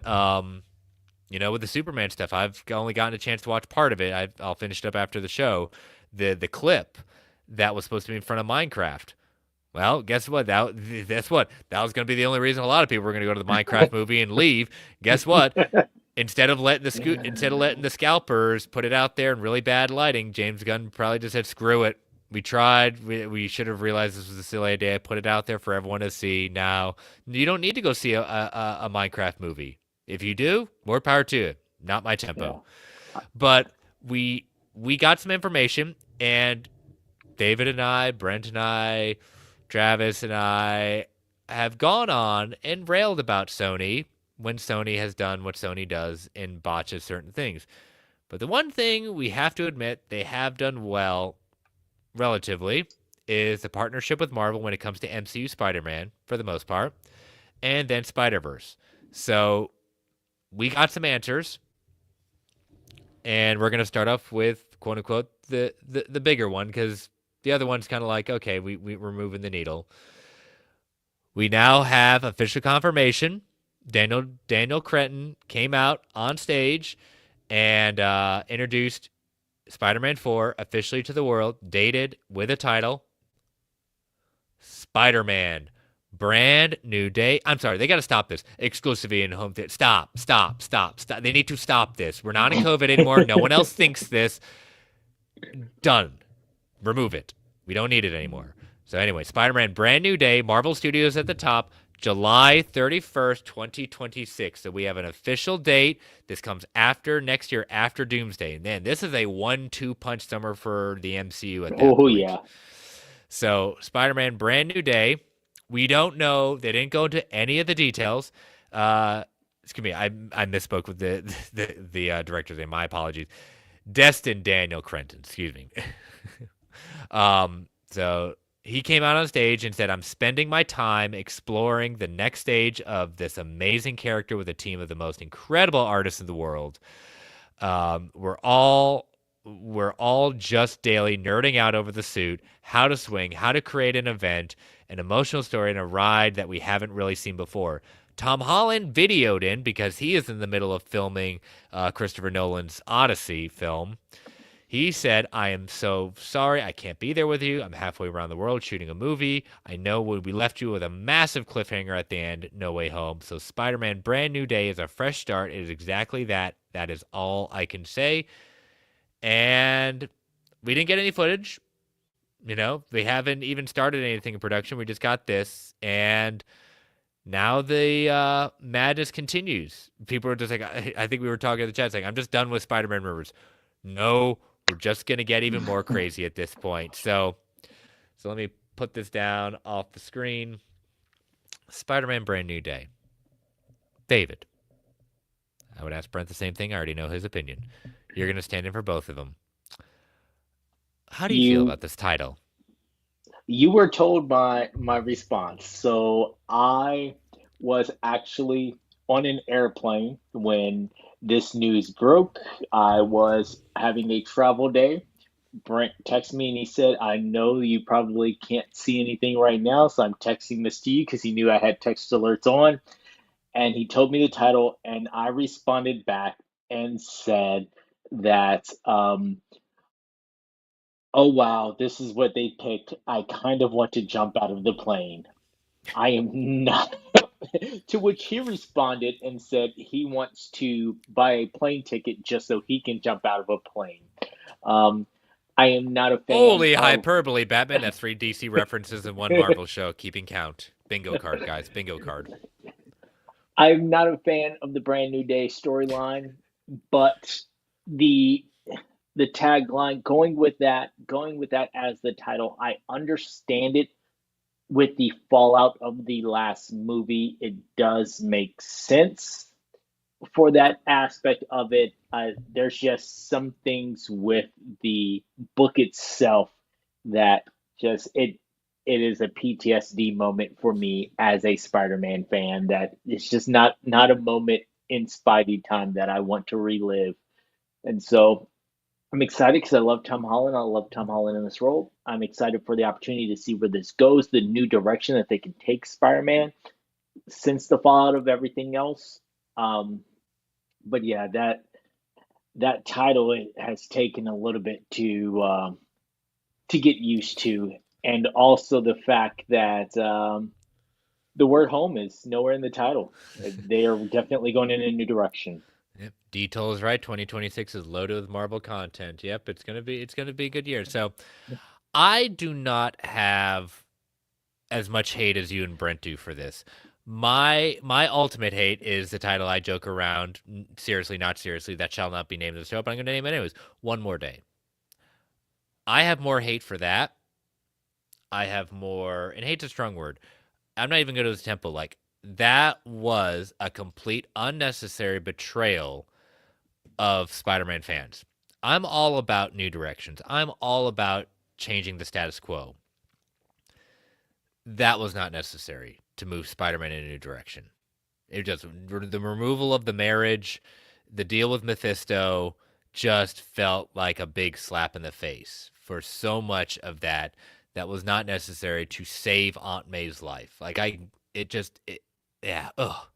with the Superman stuff, I've only gotten a chance to watch part of it. I'll finish it up after the show. The clip that was supposed to be in front of Minecraft. Well, guess what? That's what that was going to be the only reason a lot of people were going to go to the Minecraft movie and leave. Guess what? Instead of letting the scalpers put it out there in really bad lighting, James Gunn probably just said, "Screw it. We tried. We should have realized this was a silly idea. Put it out there for everyone to see. Now you don't need to go see a Minecraft movie. If you do, more power to it. Not my Yeah. tempo." But we got some information, and David and I, Brent and I, Travis and I have gone on and railed about Sony when Sony has done what Sony does and botches certain things. But the one thing we have to admit they have done well, relatively, is the partnership with Marvel when it comes to MCU Spider Man, for the most part, and then Spider Verse. So we got some answers, and we're going to start off with, quote unquote, the bigger one, because the other one's kind of like, okay, we're moving the needle. We now have official confirmation. Daniel Cretton came out on stage and introduced Spider-Man 4 officially to the world, dated with a title, Spider-Man Brand New Day. I'm sorry, they got to stop this. Exclusivity in home theater. Stop. They need to stop this. We're not in COVID anymore. No one else thinks this. Done. Remove it. We don't need it anymore. So anyway, Spider-Man Brand New Day, Marvel Studios at the top, July 31st, 2026. So we have an official date. This comes after next year, after Doomsday. And then this is a 1-2 punch summer for the MCU at that Oh point. yeah. So Spider-Man Brand New Day. We don't know. They didn't go into any of the details. Excuse me. I misspoke with the director's name. My apologies. Destin Daniel Cretton. Excuse me. So he came out on stage and said, I'm spending my time exploring the next stage of this amazing character with a team of the most incredible artists in the world. We're all just daily nerding out over the suit, how to swing, how to create an event, an emotional story, and a ride that we haven't really seen before. Tom Holland videoed in because he is in the middle of filming Christopher Nolan's Odyssey film. He said, I am so sorry I can't be there with you. I'm halfway around the world shooting a movie. I know we left you with a massive cliffhanger at the end, No Way Home. So Spider-Man Brand New Day is a fresh start. It is exactly that. That is all I can say. And we didn't get any footage. They haven't even started anything in production. We just got this. And now the madness continues. People are just like, I think we were talking in the chat saying, I'm just done with Spider-Man rumors. No, we're just going to get even more crazy at this point. So let me put this down off the screen. Spider-Man Brand New Day. David. I would ask Brent the same thing. I already know his opinion. You're going to stand in for both of them. How do you feel You about this title? you were told my response. So I was actually on an airplane when this news broke. I was having a travel day. Brent texted me and he said, I know you probably can't see anything right now, so I'm texting this to you because he knew I had text alerts on. And he told me the title, and I responded back and said that, oh wow, this is what they picked. I kind of want to jump out of the plane. I am not. To which he responded and said he wants to buy a plane ticket just so he can jump out of a plane. Um, I am not a fan Holy of. hyperbole, Batman. That's 3 DC references in one Marvel show. Keeping count. Bingo card, guys. Bingo card. I'm not a fan of the Brand New Day storyline, but the the tagline going with that as the title, I understand it with the fallout of the last movie. It does make sense for that aspect of it. There's just some things with the book itself that just it is a PTSD moment for me as a Spider-Man fan. That it's just not a moment in Spidey time that I want to relive. And so I'm excited because I love Tom Holland. I love Tom Holland in this role. I'm excited for the opportunity to see where this goes, the new direction that they can take Spider-Man since the fallout of everything else. Um, but yeah, that title it has taken a little bit to get used to, and also the fact that the word home is nowhere in the title. They are definitely going in a new direction. Yep. Detail is right. 2026 is loaded with Marvel content. Yep, it's gonna be a good year. So I do not have as much hate as you and Brent do for this. My ultimate hate is the title I joke around. Seriously, not seriously. That shall not be named of the show, but I'm going to name it anyways. One More Day. I have more hate for that. I have more, and hate's a strong word. I'm not even going to the temple. Like that was a complete unnecessary betrayal of Spider-Man fans. I'm all about new directions. I'm all about changing the status quo. That was not necessary to move Spider-Man in a new direction. It just the removal of the marriage, the deal with Mephisto just felt like a big slap in the face for so much of that that was not necessary to save Aunt May's life. Like yeah, ugh.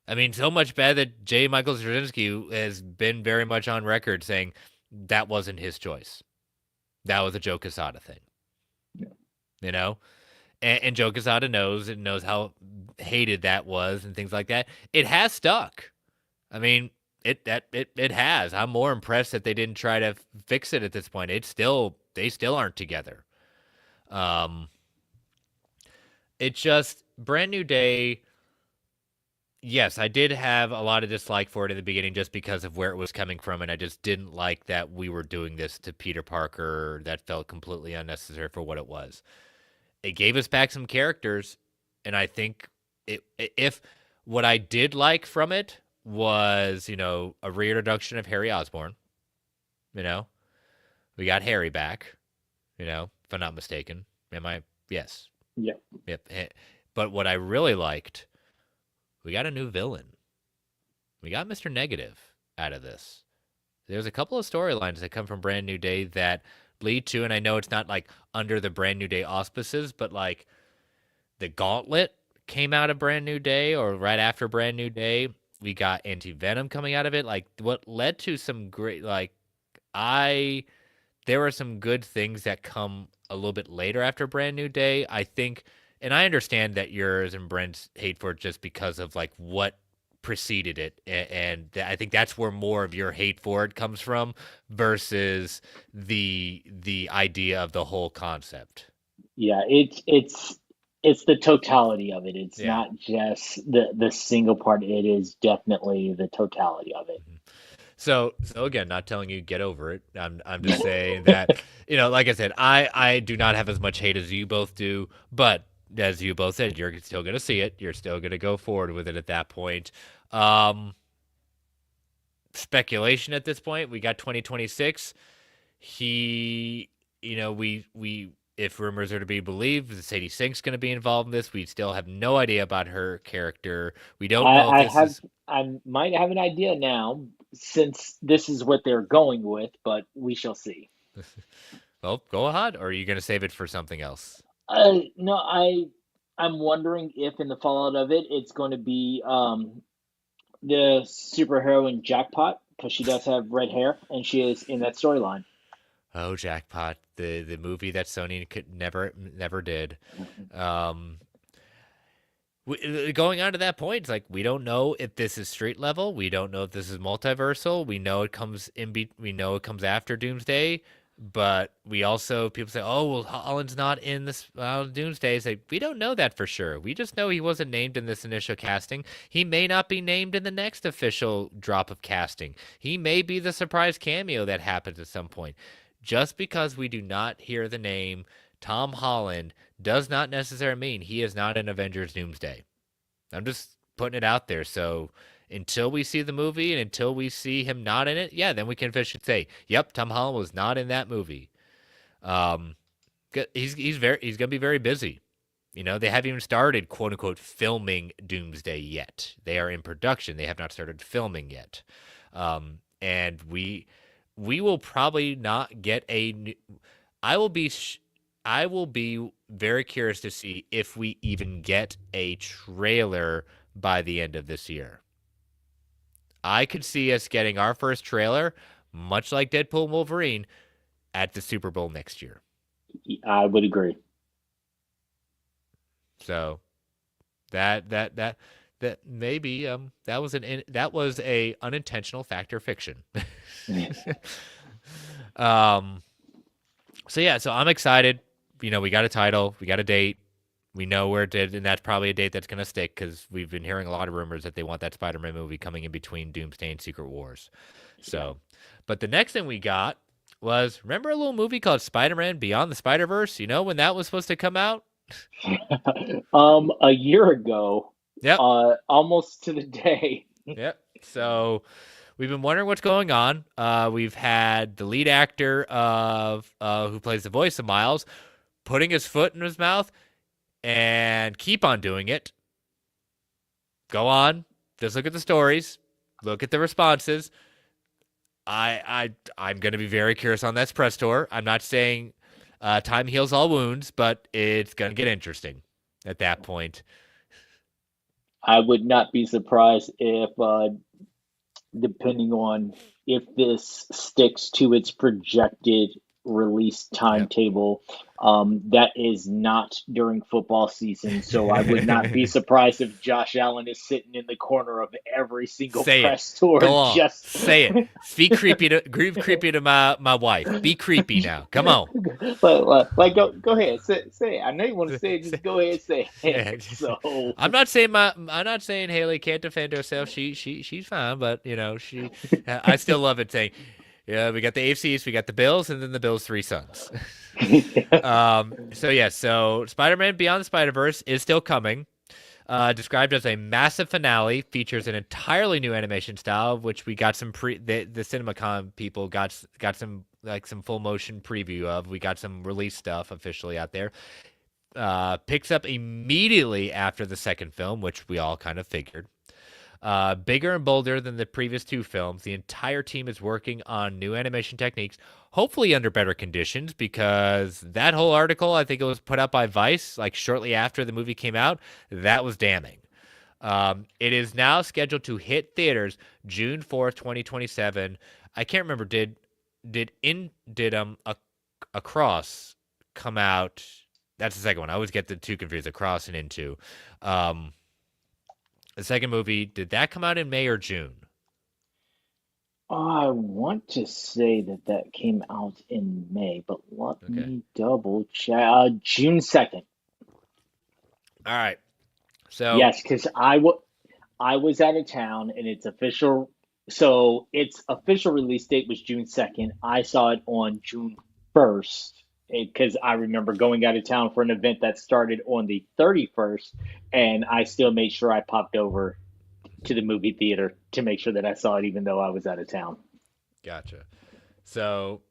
I mean, so much bad that J. Michael Straczynski has been very much on record saying that wasn't his choice. That was a Joe Quesada thing. Yeah. You know? And Joe Quesada knows how hated that was and things like that. It has stuck. I mean, it has. I'm more impressed that they didn't try to fix it at this point. They still aren't together. Um, it's just Brand New Day. Yes, I did have a lot of dislike for it in the beginning just because of where it was coming from, and I just didn't like that we were doing this to Peter Parker. That felt completely unnecessary for what it was. It gave us back some characters, and I think if what I did like from it was, a reintroduction of Harry Osborn. You know, we got Harry back. If I'm not mistaken, am I? Yes. Yeah. Yep. But what I really liked, we got a new villain. We got Mr. Negative out of this. There's a couple of storylines that come from Brand New Day that lead to, and I know it's not like under the Brand New Day auspices, but like the Gauntlet came out of Brand New Day or right after Brand New Day. We got Anti Venom coming out of it. Like what led to some great, there were some good things that come a little bit later after Brand New Day. I think, and I understand that yours and Brent's hate for it just because of like what preceded it, and I think that's where more of your hate for it comes from versus the idea of the whole concept. Yeah, it's the totality of it. It's Yeah. not just the single part. It is definitely the totality of it. So again, not telling you get over it. I'm just saying that like I said, I do not have as much hate as you both do, but as you both said, you're still gonna see it. You're still gonna go forward with it at that point. Speculation at this point. We got 2026. He, we if rumors are to be believed, Sadie Sink's going to be involved in this. We still have no idea about her character. We don't know if I this have is. I might have an idea now since this is what they're going with, but we shall see. Well, go ahead. Or are you going to save it for something else? No, I'm wondering if in the fallout of it, it's going to be the superheroine Jackpot because she does have red hair and she is in that storyline. Oh, Jackpot, the movie that Sony could never did. Um, going on to that point, it's like we don't know if this is street level. We don't know if this is multiversal. We know it comes we know it comes after Doomsday, but we also people say, "Oh, well, Holland's not in this Doomsday." It's like we don't know that for sure. We just know he wasn't named in this initial casting. He may not be named in the next official drop of casting. He may be the surprise cameo that happens at some point. Just because we do not hear the name Tom Holland does not necessarily mean he is not in Avengers Doomsday. I'm just putting it out there. So until we see the movie and until we see him not in it, yeah, then we can officially say, yep, Tom Holland was not in that movie. Um, he's gonna be very busy. You know, they haven't even started quote unquote filming Doomsday yet. They are in production. They have not started filming yet. And we will probably not get a. I will be I will be very curious to see if we even get a trailer by the end of this year. I could see us getting our first trailer, much like Deadpool and Wolverine, at the Super Bowl next year. I would agree. So that maybe that was a unintentional fact or fiction. um so yeah, so I'm excited. You know, we got a title, we got a date, we know where it did, and that's probably a date that's going to stick because we've been hearing a lot of rumors that they want that Spider-Man movie coming in between Doomsday and Secret Wars. So, but the next thing we got was, remember a little movie called Spider-Man Beyond the Spider-Verse? You know, when that was supposed to come out? A year ago, Yep. almost to the day. Yep. So we've been wondering what's going on. We've had the lead actor of who plays the voice of Miles putting his foot in his mouth and keep on doing it. Go on. Just look at the stories. Look at the responses. I'm going to be very curious on that press tour. I'm not saying time heals all wounds, but it's going to get interesting at that point. I would not be surprised if, depending on if this sticks to its projected release Yep. timetable, that is not during football season. So I would not be surprised if Josh Allen is sitting in the corner of every single Say it. press tour. Go on. Just Say it. Be creepy to my wife. Be creepy now. Come on. like go ahead, say it. I know you want to say it. Just go ahead and say it. So I'm not saying Haley can't defend herself. She's fine, but you know, I still love it saying, yeah, we got the AFCs, we got the Bills, and then the Bills' three sons. So Spider-Man Beyond the Spider-Verse is still coming. Described as a massive finale, features an entirely new animation style, which we got some the CinemaCon people got some full motion preview of. We got some release stuff officially out there. Picks up immediately after the second film, which we all kind of figured. Bigger and bolder than the previous two films, the entire team is working on new animation techniques, hopefully under better conditions, because that whole article, I think it was put out by Vice, like shortly after the movie came out, that was damning. It is now scheduled to hit theaters June 4th, 2027. I can't remember, did Across come out? That's the second one. I always get the two confused, Across and Into. The second movie, did that come out in May or June? I want to say that came out in May, but let Okay. me double check. June 2nd. All right. So, Yes, because I was out of town and its official. So its official release date was June 2nd. I saw it on June 1st because I remember going out of town for an event that started on the 31st, and I still made sure I popped over to the movie theater to make sure that I saw it, even though I was out of town. gotcha. So,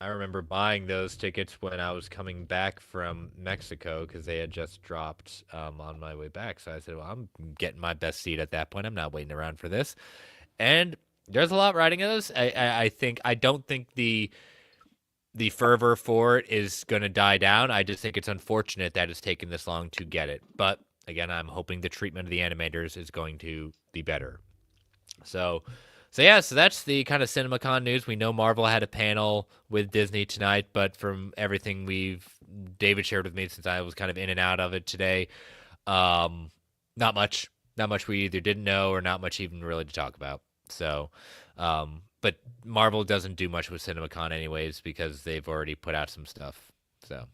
I remember buying those tickets when I was coming back from Mexico because they had just dropped on my way back. So I said, well, I'm getting my best seat at that point. I'm not waiting around for this. And there's a lot riding on this. I don't think the fervor for it is going to die down. I just think it's unfortunate that it's taken this long to get it. But again, I'm hoping the treatment of the animators is going to be better. So, so that's the kind of CinemaCon news. We know Marvel had a panel with Disney tonight, but from everything David shared with me since I was kind of in and out of it today, um, Not much we either didn't know or not much even really to talk about. So, but Marvel doesn't do much with CinemaCon anyways because they've already put out some stuff. So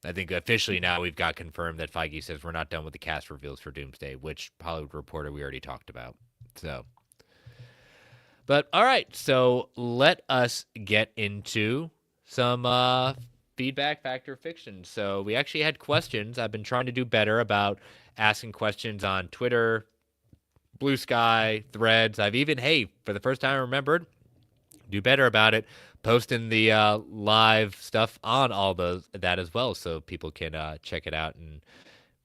I think officially now we've got confirmed that Feige says we're not done with the cast reveals for Doomsday, which Hollywood Reporter we already talked about. So, but all right, so let us get into some feedback, fact or fiction. So we actually had questions. I've been trying to do better about asking questions on Twitter, Blue Sky, Threads. I've even, hey, for the first time I remembered, do better about it, posting the live stuff on all those that as well, so people can check it out and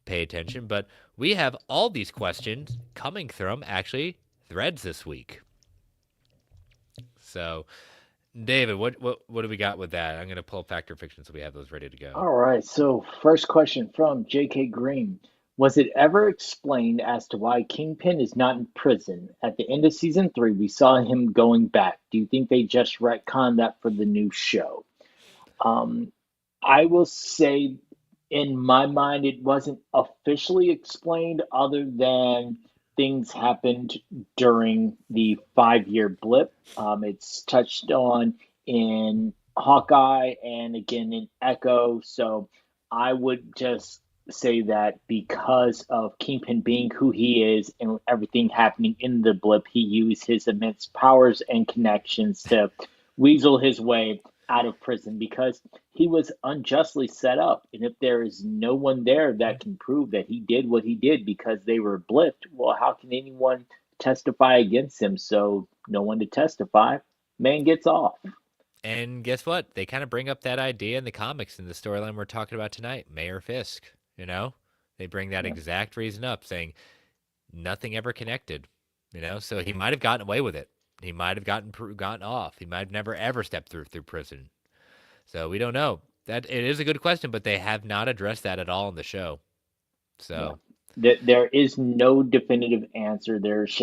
pay attention. But we have all these questions coming from actually Threads this week. So, David, what do we got with that? I'm gonna pull Fact or Fiction so we have those ready to go. All right, so first question from J.K. Green. Was it ever explained as to why Kingpin is not in prison? At the end of season three, we saw him going back. Do you think they just retconned that for the new show? Um, I will say, in my mind, it wasn't officially explained other than things happened during the 5 year blip. It's touched on in Hawkeye and again in Echo. So I would just say that because of Kingpin being who he is and everything happening in the blip, he used his immense powers and connections to weasel his way out of prison because he was unjustly set up. And if there is no one there that can prove that he did what he did because they were blipped, well, how can anyone testify against him? So, no one to testify. Man gets off. And guess what? They kind of bring up that idea in the comics in the storyline we're talking about tonight, Mayor Fisk. You know, they bring that Yeah. exact reason up, saying nothing ever connected. You know, so he might have gotten away with it. He might have gotten off. He might have never ever stepped through prison. So we don't know. That it is a good question, but they have not addressed that at all in the show. Yeah. So There is no definitive answer. There's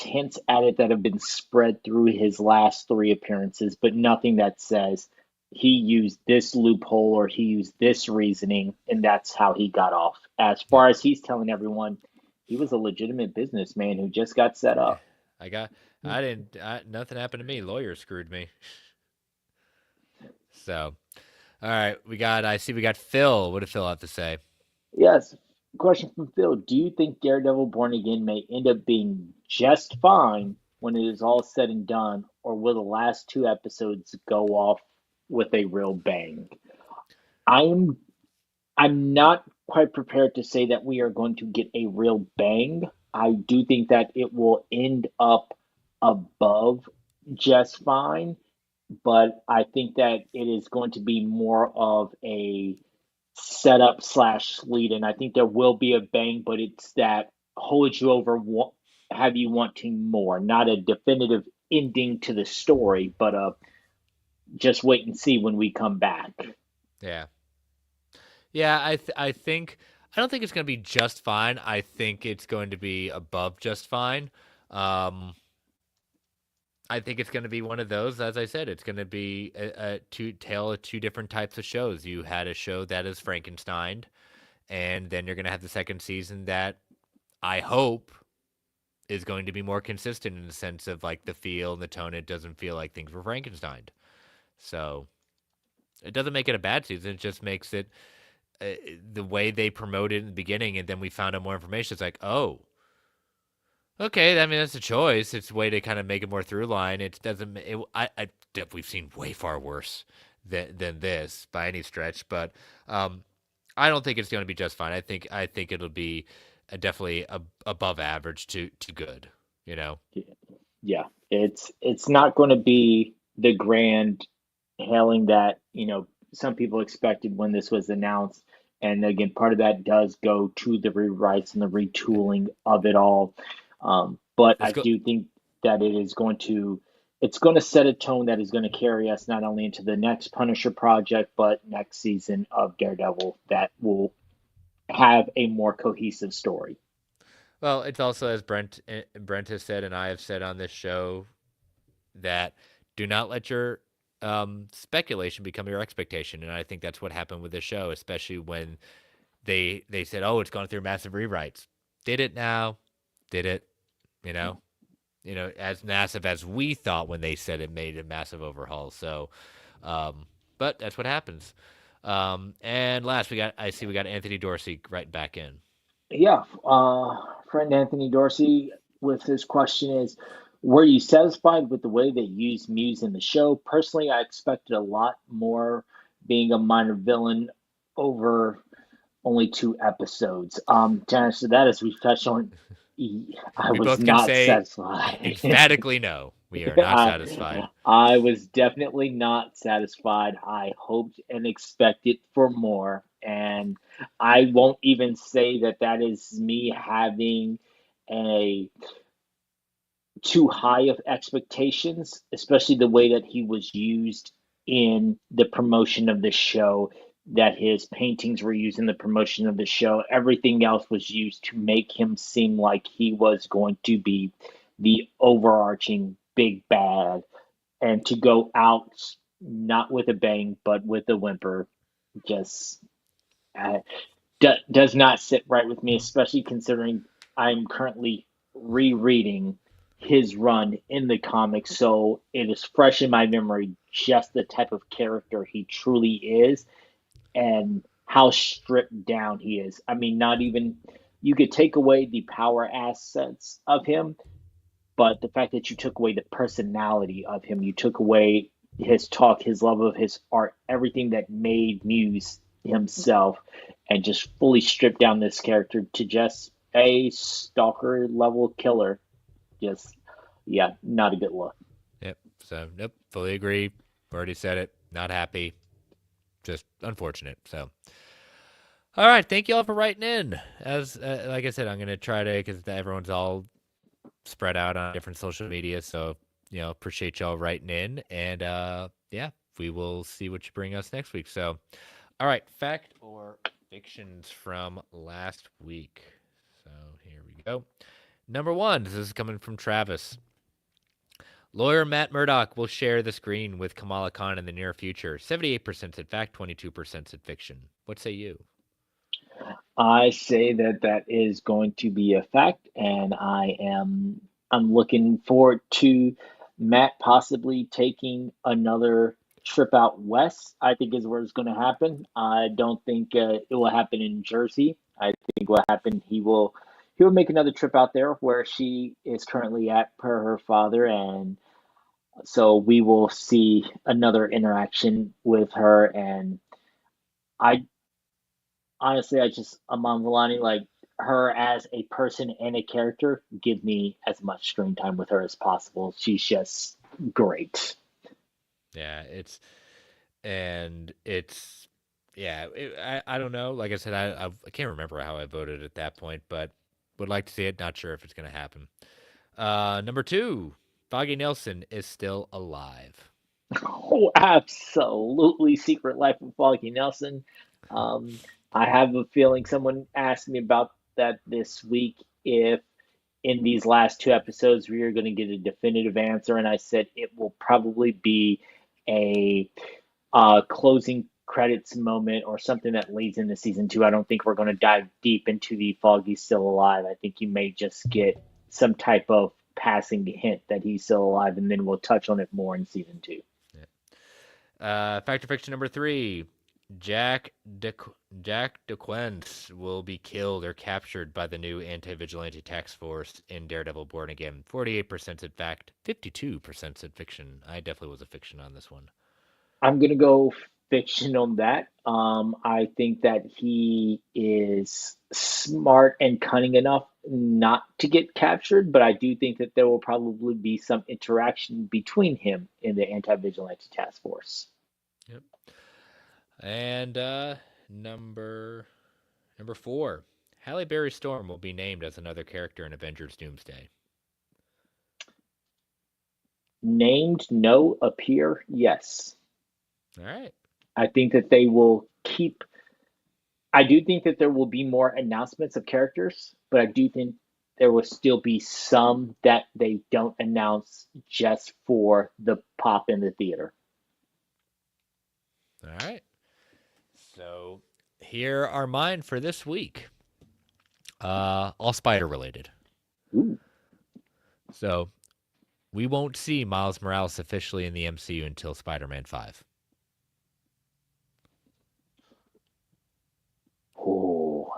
hints at it that have been spread through his last three appearances, but nothing that says he used this loophole or he used this reasoning and that's how he got off. As yeah, far as he's telling everyone, he was a legitimate businessman who just got set yeah. up. I got. I didn't. Nothing happened to me. Lawyers screwed me. So all right, we got. I see. We got Phil. What did Phil have to say? Yes. Question from Phil. Do you think Daredevil Born Again may end up being just fine when it is all said and done, or will the last two episodes go off with a real bang? I'm I'm not quite prepared to say that we are going to get a real bang. I do think that it will end up above just fine, but I think that it is going to be more of a setup slash lead, and I think there will be a bang, but it's that hold you over, have you wanting more, not a definitive ending to the story, but just wait and see when we come back. Yeah. Yeah. I think. I don't think it's going to be just fine. I think it's going to be above just fine. Um, I think it's going to be one of those. As I said, it's going to be a two tale of two different types of shows. You had a show that is Frankenstein, and then you're going to have the second season that I hope is going to be more consistent in the sense of like the feel and the tone. It doesn't feel like things were Frankenstein. So it doesn't make it a bad season. It just makes it the way they promote it in the beginning, and then we found out more information. It's like, oh, okay. I mean, that's a choice. It's a way to kind of make it more through line. It doesn't. We've seen way far worse than this by any stretch, but I don't think it's going to be just fine. I think it'll be definitely above average to good. You know. Yeah, it's not going to be the grand hailing that some people expected when this was announced. And again, part of that does go to the rewrites and the retooling of it all. But Let's I go. do think that it's going to set a tone that is going to carry us not only into the next Punisher project, but next season of Daredevil that will have a more cohesive story. Well, it's also as Brent has said, and I have said on this show that do not let your speculation become your expectation, and I think that's what happened with this show, especially when they said, "Oh, it's gone through massive rewrites." Did it now? Did it? You know, as massive as we thought when they said it made a massive overhaul. So, but that's what happens. And last, we got Anthony Dorsey right back in. Yeah, friend Anthony Dorsey with his question is, were you satisfied with the way they used Muse in the show? Personally, I expected a lot more being a minor villain over only 2 episodes. To answer that, as we touched on, I We was both can not say satisfied. emphatically no. We are not satisfied. I was definitely not satisfied. I hoped and expected for more. And I won't even say that that is me having a too high of expectations, especially the way that he was used in the promotion of the show, that his paintings were used in the promotion of the show. Everything else was used to make him seem like he was going to be the overarching big bad and to go out not with a bang but with a whimper just uh, does not sit right with me, especially considering I'm currently rereading his run in the comics, so it is fresh in my memory just the type of character he truly is and how stripped down he is. I mean, not even you could take away the power assets of him, but the fact that you took away the personality of him, you took away his talk, his love of his art, everything that made Muse himself, and just fully stripped down this character to just a stalker level killer. Just, yeah, not a good look. Yep. So, nope. Fully agree. Already said it. Not happy. Just unfortunate. So, all right. Thank you all for writing in. As like I said, I'm gonna try to because everyone's all spread out on different social media. So, appreciate y'all writing in, and yeah, we will see what you bring us next week. So, all right, fact or fictions from last week. So here we go. Number one. This is coming from Travis. Lawyer Matt Murdock will share the screen with Kamala Khan in the near future. 78% said fact, 22% said fiction. What say you? I say that that is going to be a fact, and I'm looking forward to Matt possibly taking another trip out west. I think is where it's going to happen. I don't think it will happen in Jersey. I think what happen he will make another trip out there where she is currently at per her father, and so we will see another interaction with her. And I honestly, Amon Villani, like her as a person and a character, give me as much screen time with her as possible. She's just great. Yeah, it's yeah. I don't know. Like I said, I can't remember how I voted at that point, but would like to see it. Not sure if it's gonna happen. Number two, Foggy Nelson is still alive. Oh, absolutely. Secret Life of Foggy Nelson. Um, I have a feeling someone asked me about that this week if in these last 2 episodes we are going to get a definitive answer, and I said it will probably be a closing credits moment or something that leads into season 2. I don't think we're going to dive deep into the Foggy still alive. I think you may just get some type of passing hint that he's still alive, and then we'll touch on it more in season 2. Fact or fiction number three. Jack De- Jack DeQuence will be killed or captured by the new anti-vigilante task force in Daredevil Born Again. 48% said fact, 52% said fiction. I definitely was a fiction on this one. I'm gonna go fiction on that. I think that he is smart and cunning enough not to get captured, but I do think that there will probably be some interaction between him and the anti-vigilante task force. Yep. And number number four. Halle Berry Storm will be named as another character in Avengers Doomsday. Named, no. Appear, yes. All right. I think that they will keep. I do think that there will be more announcements of characters, but I do think there will still be some that they don't announce just for the pop in the theater. All right. So here are mine for this week. All spider related. Ooh. So we won't see Miles Morales officially in the MCU until Spider-Man 5. Oh.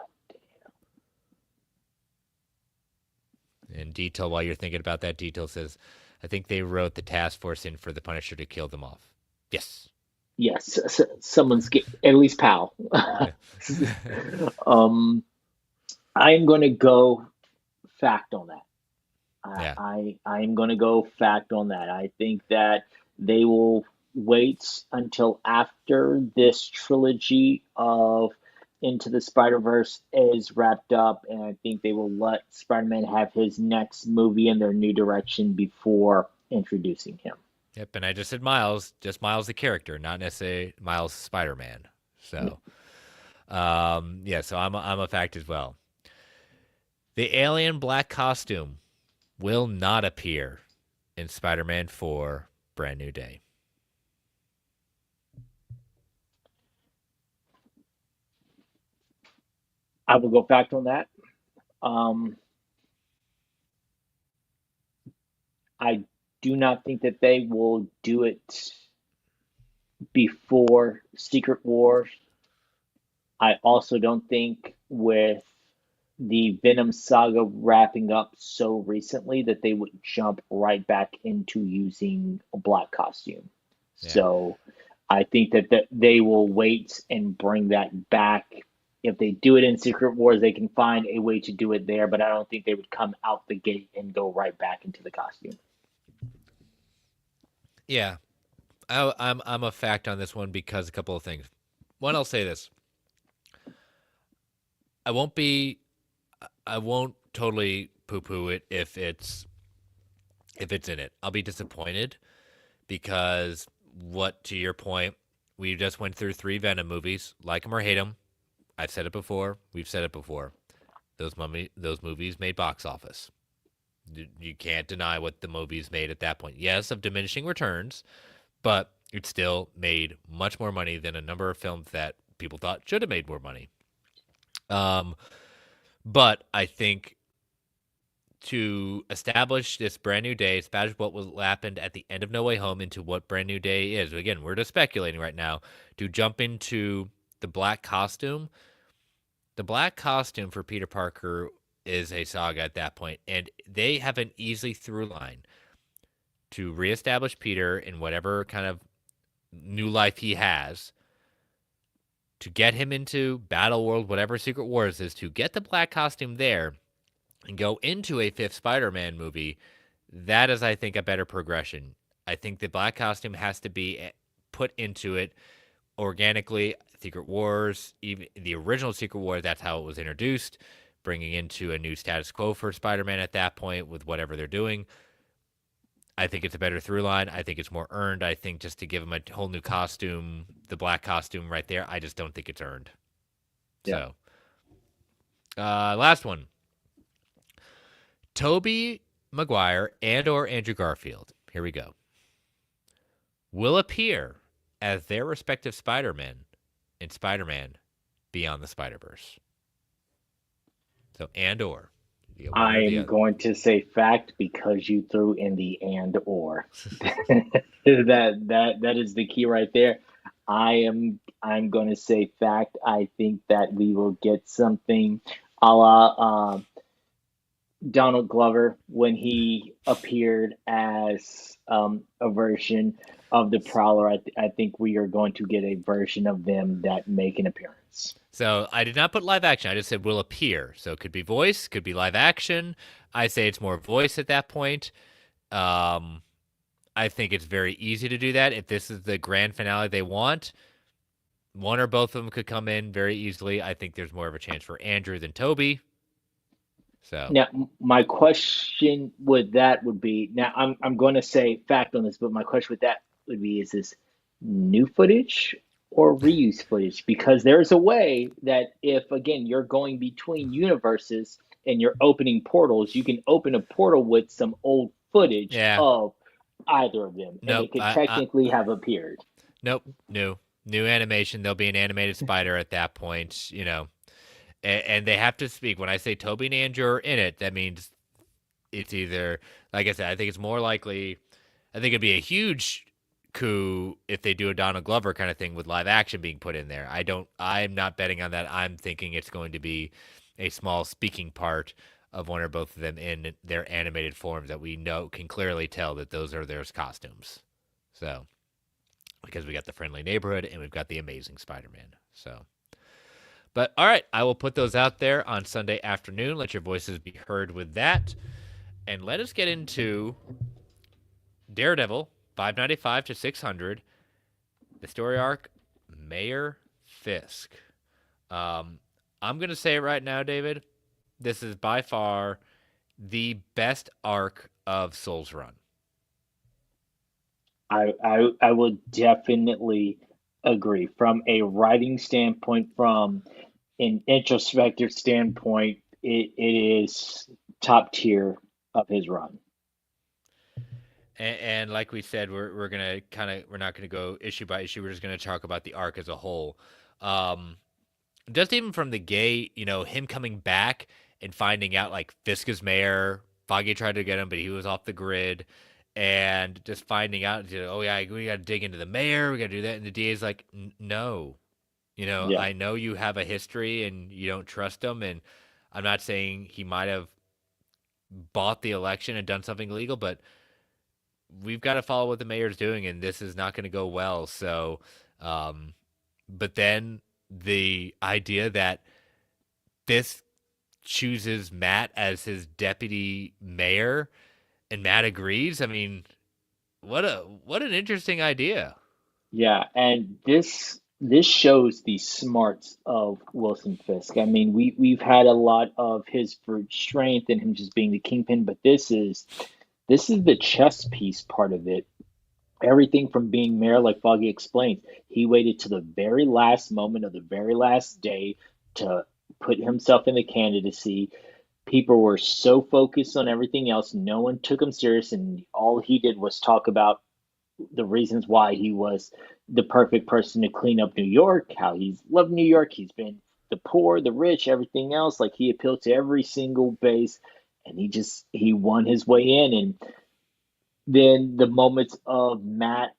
And Detail, while you're thinking about that, Detail says, I think they wrote the task force in for the Punisher to kill them off. Yes. Yes, someone's get at least pal. Yeah. um, I'm going to go fact on that. Yeah. I'm going to go fact on that. I think that they will wait until after this trilogy of Into the Spider-Verse is wrapped up, and I think they will let Spider-Man have his next movie in their new direction before introducing him. Yep. And I just said Miles, just Miles the character, not necessarily Miles Spider-Man. So, yeah. So I'm a fact as well. The alien black costume will not appear in Spider-Man 4 Brand New Day. I will go fact on that. Um, I do not think that they will do it before Secret Wars. I also don't think with the Venom saga wrapping up so recently that they would jump right back into using a black costume. Yeah. So I think that they will wait and bring that back. If they do it in Secret Wars, they can find a way to do it there, but I don't think they would come out the gate and go right back into the costume. Yeah. I'm a fact on this one because a couple of things. One, I'll say this. I won't be I won't totally poo poo it if it's in it. I'll be disappointed because what to your point, we just went through 3 Venom movies, like them or hate them. I've said it before. We've said it before. Those movies made box office. You can't deny what the movies made at that point. Yes, of diminishing returns, but it still made much more money than a number of films that people thought should have made more money. Um, but I think to establish this brand new day, establish what was happened at the end of No Way Home into what brand new day is. Again, we're just speculating right now. To jump into the black costume, the black costume for Peter Parker is a saga at that point, and they have an easy through line to reestablish Peter in whatever kind of new life he has, to get him into Battle World, whatever Secret Wars is, to get the black costume there and go into a 5th Spider-Man movie. That is, I think, a better progression. I think the black costume has to be put into it organically. Secret Wars, even the original Secret Wars, that's how it was introduced, bringing into a new status quo for Spider-Man at that point with whatever they're doing. I think it's a better through line. I think it's more earned. I think just to give him a whole new costume, the black costume right there, I just don't think it's earned. Yeah. So, last one. Tobey Maguire and or Andrew Garfield, here we go, will appear as their respective Spider-Men in Spider-Man Beyond the Spider-Verse. So, and or. You get one or the I'm other. going to say fact because you threw in the and or. That is the key right there. I'm going to say fact. I think that we will get something a la Donald Glover when he appeared as a version of the Prowler. I think we are going to get a version of them that make an appearance. So I did not put live action. I just said will appear. So it could be voice, could be live action. I say it's more voice at that point. I think it's very easy to do that. If this is the grand finale they want, one or both of them could come in very easily. I think there's more of a chance for Andrew than Tobey. So Now, my question with that would be now I'm going to say fact on this, but my question with that would be is this new footage or reuse footage? Because there's a way that if again you're going between universes and you're opening portals, you can open a portal with some old footage yeah, of either of them, and nope. it could technically have appeared. Nope. New animation. There'll be an animated spider at that point. and they have to speak. When I say Toby and Andrew are in it, that means it's either, like I said, I think it's more likely. I think it'd be a huge coup if they do a Donald Glover kind of thing with live action being put in there. I'm not betting on that. I'm thinking it's going to be a small speaking part of one or both of them in their animated forms that we know can clearly tell that those are their costumes. So, because we got the friendly neighborhood and we've got the amazing Spider-Man. So, but all right, I will put those out there on Sunday afternoon. Let your voices be heard with that. And let us get into Daredevil 595 to 600, the story arc, Mayor Fisk. Um, I'm going to say it right now, David. This is by far the best arc of Soul's Run. I would definitely agree. From a writing standpoint, from an introspective standpoint, it is top tier of his run. And like we said, we're gonna kind of we're not gonna go issue by issue. We're just gonna talk about the arc as a whole. Um, just even from the gate, him coming back and finding out like Fisk is mayor. Foggy tried to get him, but he was off the grid. And just finding out, oh yeah, we got to dig into the mayor. We got to do that. And the DA's like, no, Yeah, I know you have a history and you don't trust him. And I'm not saying he might have bought the election and done something illegal, but we've got to follow what the mayor's doing, and this is not going to go well. So, um, but then the idea that this chooses Matt as his deputy mayor, and Matt agrees. I mean, what an interesting idea. yeah, and this shows the smarts of Wilson Fisk. I mean, we've had a lot of his brute strength and him just being the kingpin, but this is the chess piece part of it. Everything from being mayor, like Foggy explained, he waited to the very last moment of the very last day to put himself in the candidacy. People were so focused on everything else, no one took him serious, and all he did was talk about the reasons why he was the perfect person to clean up New York, how he's loved New York, he's been the poor, the rich, everything else. Like he appealed to every single base, and he won his way in. And then the moments of Matt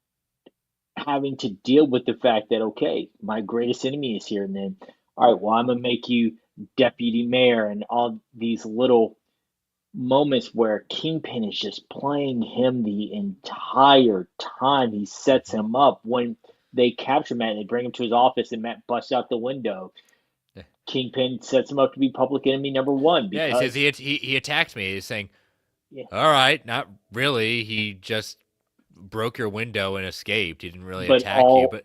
having to deal with the fact that, okay, my greatest enemy is here, and then, all right, well, I'm gonna make you deputy mayor, and all these little moments where Kingpin is just playing him the entire time. He sets him up. When they capture Matt, they bring him to his office, and Matt busts out the window. Kingpin sets him up to be public enemy number one Yeah, he says because, he attacked me. He's saying, yeah, all right, not really. He just broke your window and escaped. He didn't really but attack you, all but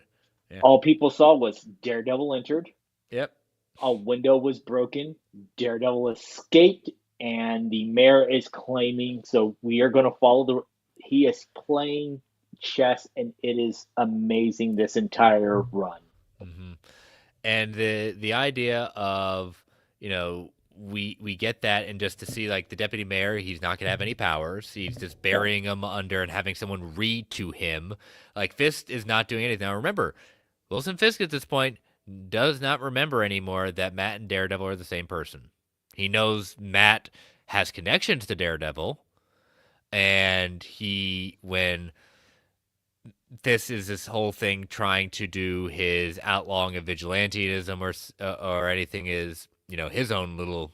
yeah, all people saw was Daredevil entered, yep. a window was broken, Daredevil escaped, and the mayor is claiming. So we are going to follow the. He is playing chess, and it is amazing this entire run. hmm And the idea of we get that, and just to see like the deputy mayor, he's not gonna have any powers. He's just Yeah, burying him under and having someone read to him. Like Fist is not doing anything. Now remember, Wilson Fisk at this point does not remember anymore that Matt and Daredevil are the same person. He knows Matt has connections to Daredevil, and when this whole thing trying to do his outlawing of vigilantism or anything is his own little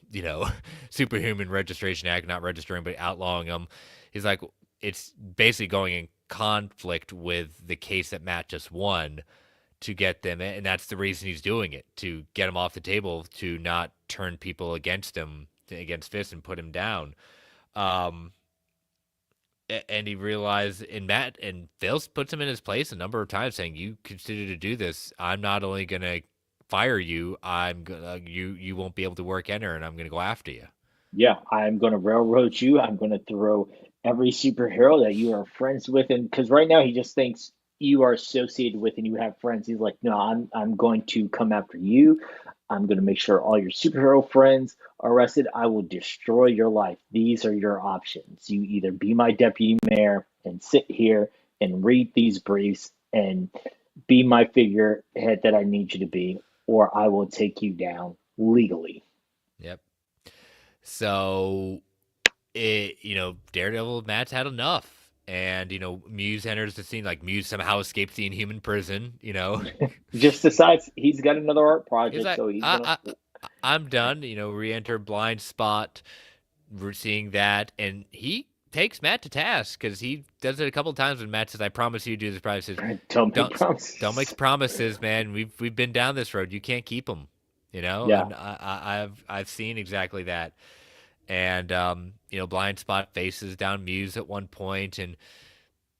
superhuman registration act, not registering but outlawing them. He's like, it's basically going in conflict with the case that Matt just won to get them, and that's the reason he's doing it, to get him off the table, to not turn people against him, against Fist, and put him down. um and he realized, in Matt, and Phil puts him in his place a number of times, saying, "You continue to do this, I'm not only gonna fire you, I'm gonna you won't be able to work enter, and I'm gonna go after you." yeah, I'm going to railroad you. I'm going to throw every superhero that you are friends with, and because right now he just thinks you are associated with and you have friends. He's like, no, I'm going to come after you. I'm going to make sure all your superhero friends are arrested. I will destroy your life. These are your options. You either be my deputy mayor and sit here and read these briefs and be my figurehead that I need you to be, or I will take you down. legally. Yep. So Daredevil Matt's had enough. And, Muse enters the scene, like Muse somehow escapes the Inhuman prison, Just decides he's got another art He's project, like, so he's gonna. I'm done, re-enter Blind Spot. We're seeing that, and he takes Matt to task because he does it a couple of times when Matt says, "I promise you, do this." Probably says, Don't make "Don't make promises. promises, man. We've been down this road. You can't keep them." Yeah, And I've seen exactly that. And Blind Spot faces down Muse at one point and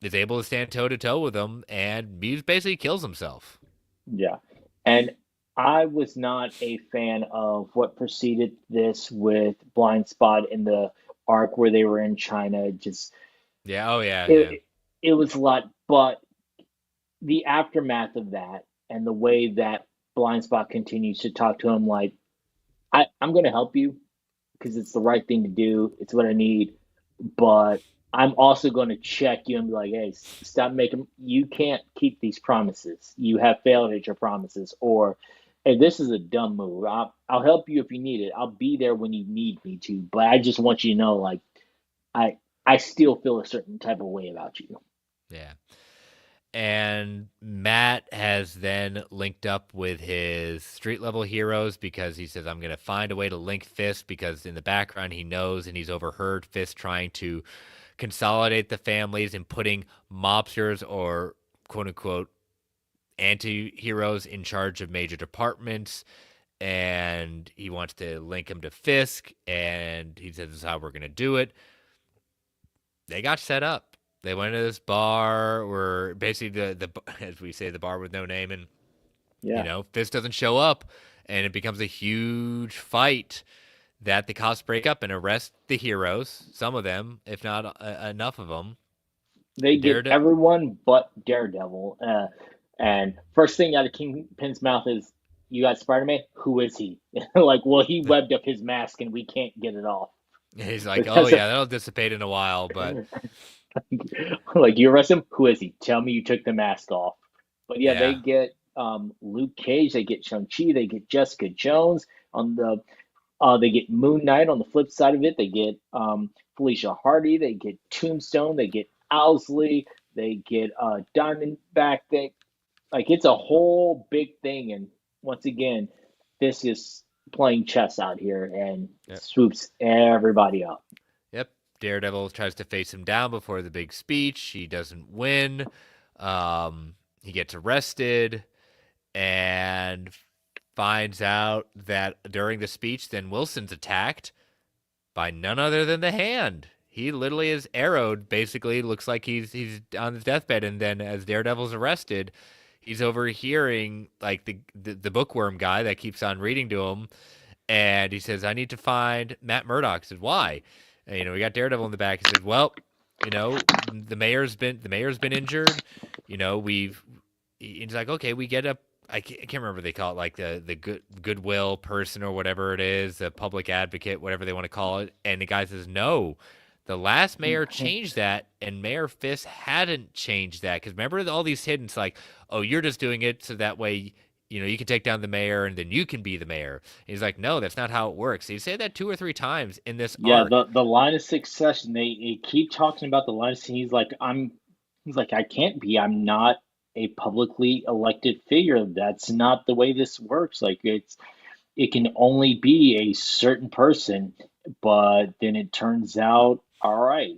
is able to stand toe to toe with him, and Muse basically kills himself. yeah. And I was not a fan of what preceded this with Blind Spot in the arc where they were in China. Just Yeah. Oh yeah. Yeah. it, it was a lot, but the aftermath of that and the way that Blind Spot continues to talk to him like, I'm going to help you because it's the right thing to do. It's what I need. But I'm also going to check you and be like, hey, stop making, you can't keep these promises. You have failed at your promises. Or, hey, this is a dumb move. I'll help you if you need it. I'll be there when you need me to. But I just want you to know, like, I, I still feel a certain type of way about you. Yeah. And Matt has then linked up with his street level heroes because he says, I'm going to find a way to link Fist because in the background he knows and he's overheard Fist trying to consolidate the families and putting mobsters or quote unquote anti heroes in charge of major departments. And he wants to link him to Fisk. And he says, this is how we're going to do it. They got set up. They went to this bar where basically the as we say, the bar with no name, and Yeah. Fist doesn't show up, and it becomes a huge fight that the cops break up and arrest the heroes, some of them, if not enough of them. They get Daredevil, everyone but Daredevil. And first thing out of Kingpin's mouth is, "You got Spider-Man? Who is he?" Like, well, he webbed up his mask and we can't get it off. he's like, oh Because yeah, that'll dissipate in a while, but like, you arrest him? Who is he? Tell me you took the mask off. But yeah, they yeah, get Luke Cage, they get Shang-Chi, they get Jessica Jones on the they get Moon Knight on the flip side of it. They get Felicia Hardy. They get Tombstone. They get Owsley. They get Diamondback. Like, it's a whole big thing. And once again, this is playing chess out here and yep, swoops everybody up. yep. Daredevil tries to face him down before the big speech. He doesn't win. He gets arrested and finds out that during the speech, then Wilson's attacked by none other than the Hand. He literally is arrowed. Basically, looks like he's on his deathbed, and then as Daredevil's arrested, he's overhearing like the bookworm guy that keeps on reading to him, and he says, "I need to find Matt Murdock." He said, "Why?" And, we got Daredevil in the back. He said, "Well, the mayor's been injured. We've." He's like, "Okay, we get a I can't remember what they call it, like the goodwill person or whatever it is, the public advocate, whatever they want to call it." And the guy says, "No, the last mayor changed that, and Mayor Fisk hadn't changed that because remember all these hidden. It's like, oh, you're just doing it so that way." You can take down the mayor and then you can be the mayor. And he's like, no, that's not how it works. He said that 2 or 3 times in this Yeah, arc. the line of succession. They keep talking about the line of. He's like, He's like, I can't be. I'm not a publicly elected figure. That's not the way this works. Like, it can only be a certain person, but then it turns out, all right,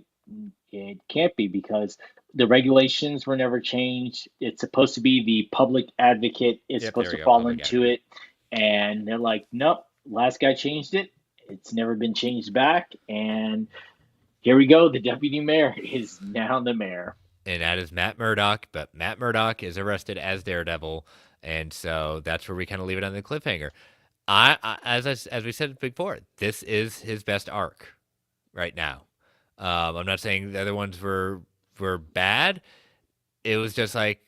it can't be because the regulations were never changed. It's supposed to be the public advocate is Yep, there supposed we to go. fall Public into advocate. it, and they're like, nope, last guy changed it. It's never been changed back, and here we go. The deputy mayor is now the mayor. And that is Matt Murdock, but Matt Murdock is arrested as Daredevil, and so that's where we kind of leave it on the cliffhanger. As we said before, this is his best arc right now. I'm not saying the other ones were bad. It was just like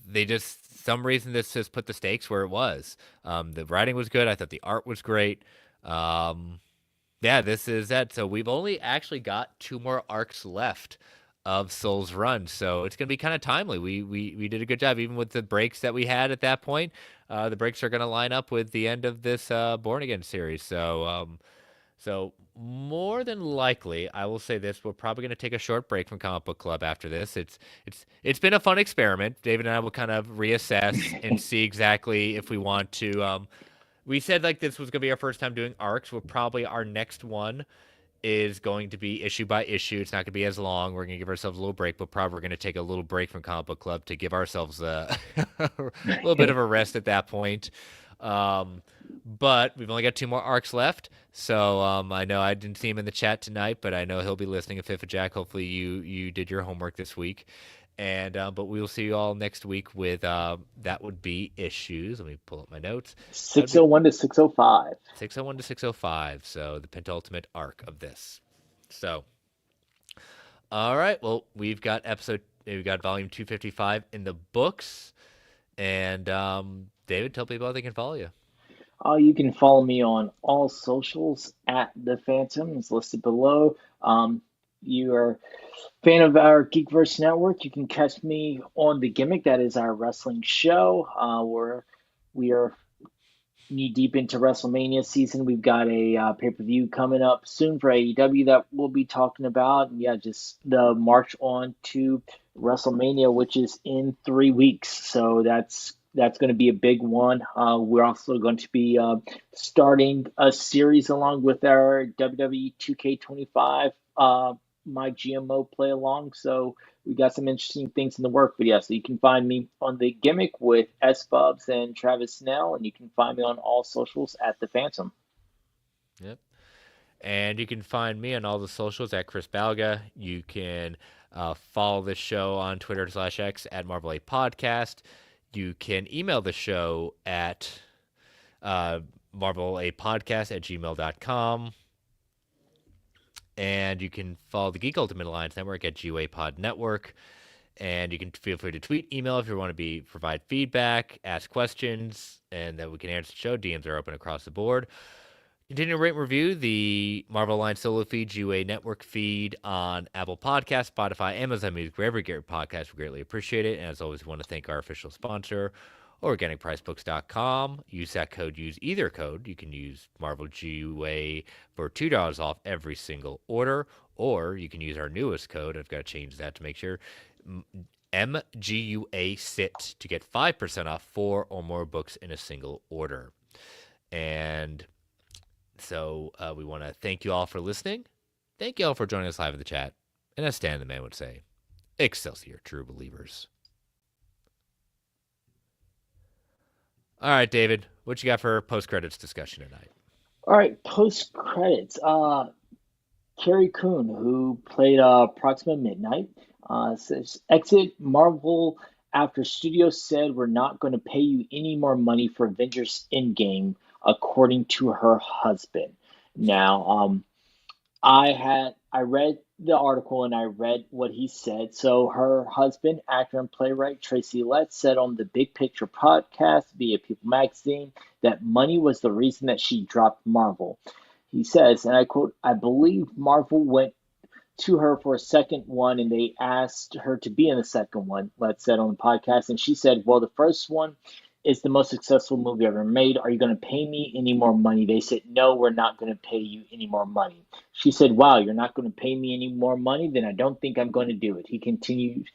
they just some reason this just put the stakes where it was. The writing was good. I thought the art was great. Yeah, this is that. So we've only actually got 2 more arcs left of Soul's run. So it's going to be kind of timely. We did a good job, even with the breaks that we had at that point. The breaks are going to line up with the end of this Born Again series. So more than likely, I will say this: we're probably going to take a short break from Comic Book Club after this. It's been a fun experiment. David and I will kind of reassess and see exactly if we want to. We said like this was going to be our first time doing arcs. We're probably our next one is going to be issue by issue. It's not going to be as long. We're going to give ourselves a little break, but probably we're going to take a little break from Comic Book Club to give ourselves a little bit of a rest at that point. Um, but we've only got 2 more arcs left. So I know I didn't see him in the chat tonight, but I know he'll be listening. At Fifth of Jack, hopefully you did your homework this week. And but we will see you all next week with that would be issues. Let me pull up my notes. That would be 601 to 605. 601 to 605. So the penultimate arc of this. So, all right. Well, we've got volume 255 in the books. And David, tell people how they can follow you. You can follow me on all socials at the Phantom. It's listed below. You are a fan of our Geekverse network. You can catch me on The Gimmick. That is our wrestling show. Where we are knee deep into WrestleMania season. We've got a pay-per-view coming up soon for AEW that we'll be talking about. And yeah, just the march on to WrestleMania, which is in 3 weeks. So that's going to be a big one. We're also going to be starting a series along with our WWE 2K25 My GMO play along. So we got some interesting things in the work. But yeah, so you can find me on The Gimmick with S Bubs and Travis Snell, and you can find me on all socials at The Phantom. Yep. And you can find me on all the socials at Chris Balga. You can follow this show on Twitter/X at Marvel A Podcast. You can email the show at marvelapodcast@gmail.com. And you can follow the Geek Ultimate Alliance Network at GUA Pod Network. And you can feel free to tweet, email if you want to provide feedback, ask questions, and then we can answer the show. DMs are open across the board. Continue to rate and review the Marvel Alliance solo feed, GUA Network feed on Apple Podcasts, Spotify, Amazon Music, wherever you get your podcasts. We greatly appreciate it. And as always, we want to thank our official sponsor, OrganicPriceBooks.com. Use that code. Use either code. You can use Marvel GUA for $2 off every single order, or you can use our newest code. I've got to change that to make sure. MGUA SIT to get 5% off 4 or more books in a single order. And so we want to thank you all for listening. Thank you all for joining us live in the chat. And as Stan the Man would say, Excelsior, true believers. All right, David, what you got for post-credits discussion tonight? All right, post credits. Carrie Coon, who played Proxima Midnight, says exit Marvel after studios said we're not going to pay you any more money for Avengers Endgame, according to her husband. Now, I read the article and I read what he said. So her husband, actor and playwright Tracy Letts, said on the Big Picture podcast via People Magazine that money was the reason that she dropped Marvel. He says, and I quote, "I believe Marvel went to her for a second one and they asked her to be in the second one," Letts said on the podcast. And she said, "Well, the first one is the most successful movie ever made. Are you going to pay me any more money?" They said, "No, we're not going to pay you any more money." She said, "Wow, you're not going to pay me any more money? Then I don't think I'm going to do it." He continued,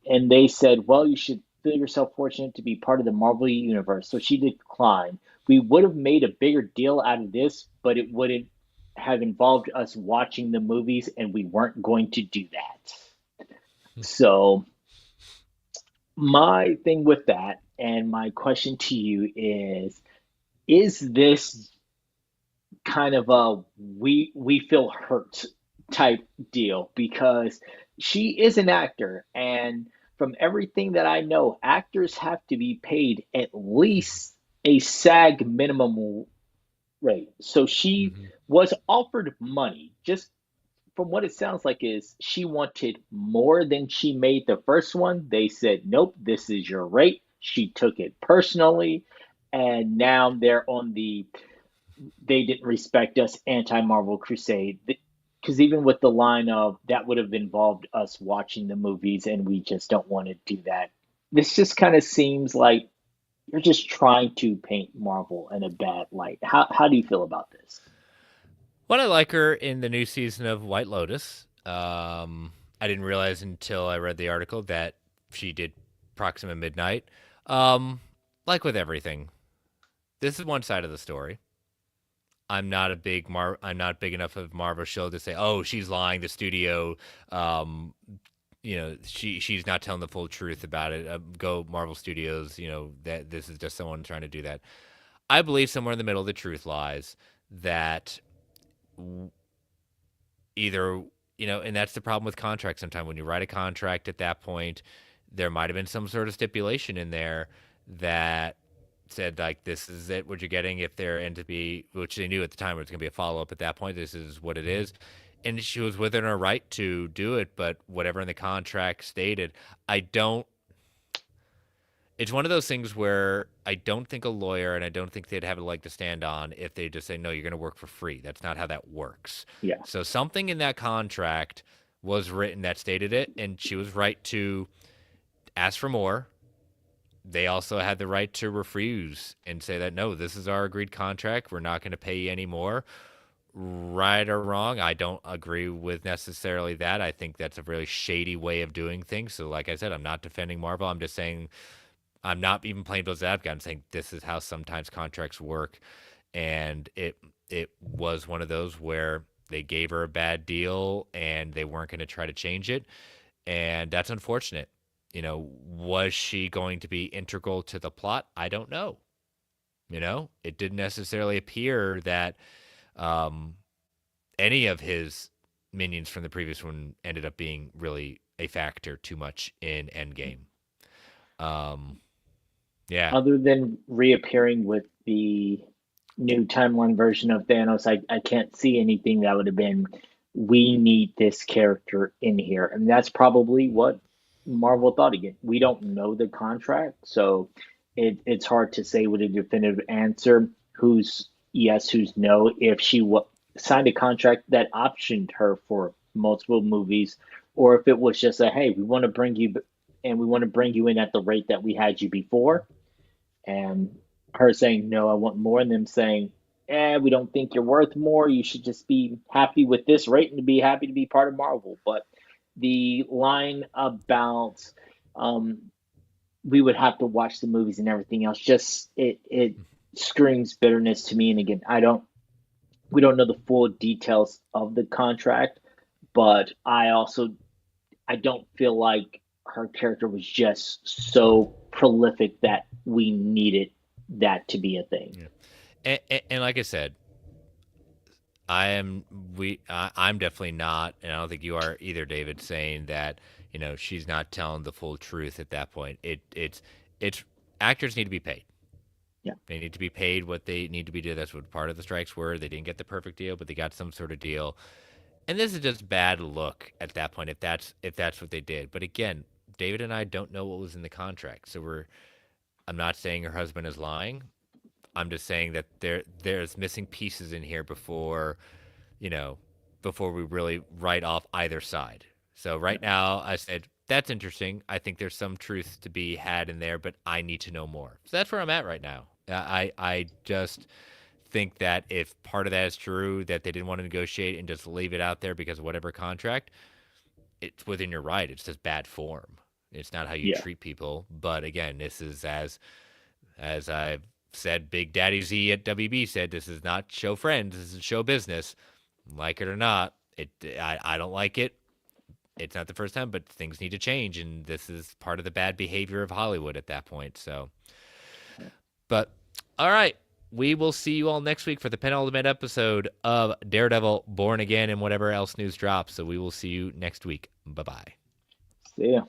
and they said, "Well, you should feel yourself fortunate to be part of the Marvel Universe." So she declined. "We would have made a bigger deal out of this, but it wouldn't have involved us watching the movies, and we weren't going to do that." So my thing with that, and my question to you is this kind of a we feel hurt type deal? Because she is an actor, and from everything that I know, actors have to be paid at least a SAG minimum rate. So she Mm-hmm. was offered money. Just from what it sounds like is she wanted more than she made the first one. They said, "Nope, this is your rate." She took it personally, and now they're on the "they didn't respect us" anti-Marvel crusade. because even with the line of that would have involved us watching the movies and we just don't want to do that. This just kind of seems like you're just trying to paint Marvel in a bad light. How do you feel about this? What I like her in the new season of White Lotus. I didn't realize until I read the article that she did Proxima Midnight. Um, like with everything, this is one side of the story. I'm not big enough of Marvel show to say, oh, she's lying. The studio, um, she's not telling the full truth about it. Go Marvel Studios. That this is just someone trying to do that. I believe somewhere in the middle, the truth lies. That either and that's the problem with contracts. Sometimes when you write a contract, at that point, there might have been some sort of stipulation in there that said like this is it what you're getting if there end to be, which they knew at the time it was going to be a follow-up at that point, this is what it is, and she was within her right to do it, but whatever in the contract stated, I don't it's one of those things where I don't think a lawyer, and I don't think they'd have a leg to stand on if they just say, no, you're going to work for free. That's not how that works. Yeah. So something in that contract was written that stated it, and she was right to ask for more. They also had the right to refuse and say that, no, this is our agreed contract. We're not going to pay you any more. Right or wrong, I don't agree with necessarily that. I think that's a really shady way of doing things. So, like I said, I'm not defending Marvel. I'm just saying I'm not even playing devil's advocate. I'm saying this is how sometimes contracts work, and it was one of those where they gave her a bad deal and they weren't going to try to change it, and that's unfortunate. Was she going to be integral to the plot? I don't know. It didn't necessarily appear that um, any of his minions from the previous one ended up being really a factor too much in Endgame. Um, yeah, Other than reappearing with the new timeline version of Thanos, I can't see anything that would have been, we need this character in here. And that's probably what Marvel thought again. We don't know the contract, so it's hard to say with a definitive answer who's yes, who's no. If she signed a contract that optioned her for multiple movies, or if it was just a hey, we want to bring you and we want to bring you in at the rate that we had you before, and her saying no, I want more, and them saying, we don't think you're worth more. You should just be happy with this rate and to be happy to be part of Marvel. But the line about um, we would have to watch the movies and everything else, just it screams bitterness to me. And again, we don't know the full details of the contract, but I don't feel like her character was just so prolific that we needed that to be a thing. yeah. And like I said, I'm definitely not, and I don't think you are either, David, saying that she's not telling the full truth at that point. It's actors need to be paid. Yeah. They need to be paid what they need to be doing. That's what part of the strikes were. They didn't get the perfect deal, but they got some sort of deal. And this is just bad look at that point if that's what they did. But again, David and I don't know what was in the contract, so I'm not saying her husband is lying. I'm just saying that there's missing pieces in here you know, before we really write off either side. So right now, I said that's interesting. I think there's some truth to be had in there, but I need to know more. So that's where I'm at right now. I just think that if part of that is true, that they didn't want to negotiate and just leave it out there because of whatever contract, it's within your right. It's just bad form. It's not how you Yeah. treat people. But again, this is as I've said, Big Daddy Z at WB said, this is not show friends. This is show business. Like it or not, I don't like it. It's not the first time, but things need to change, and this is part of the bad behavior of Hollywood at that point. So, but all right, we will see you all next week for the penultimate episode of Daredevil Born Again and whatever else news drops. So we will see you next week. Bye bye. See ya.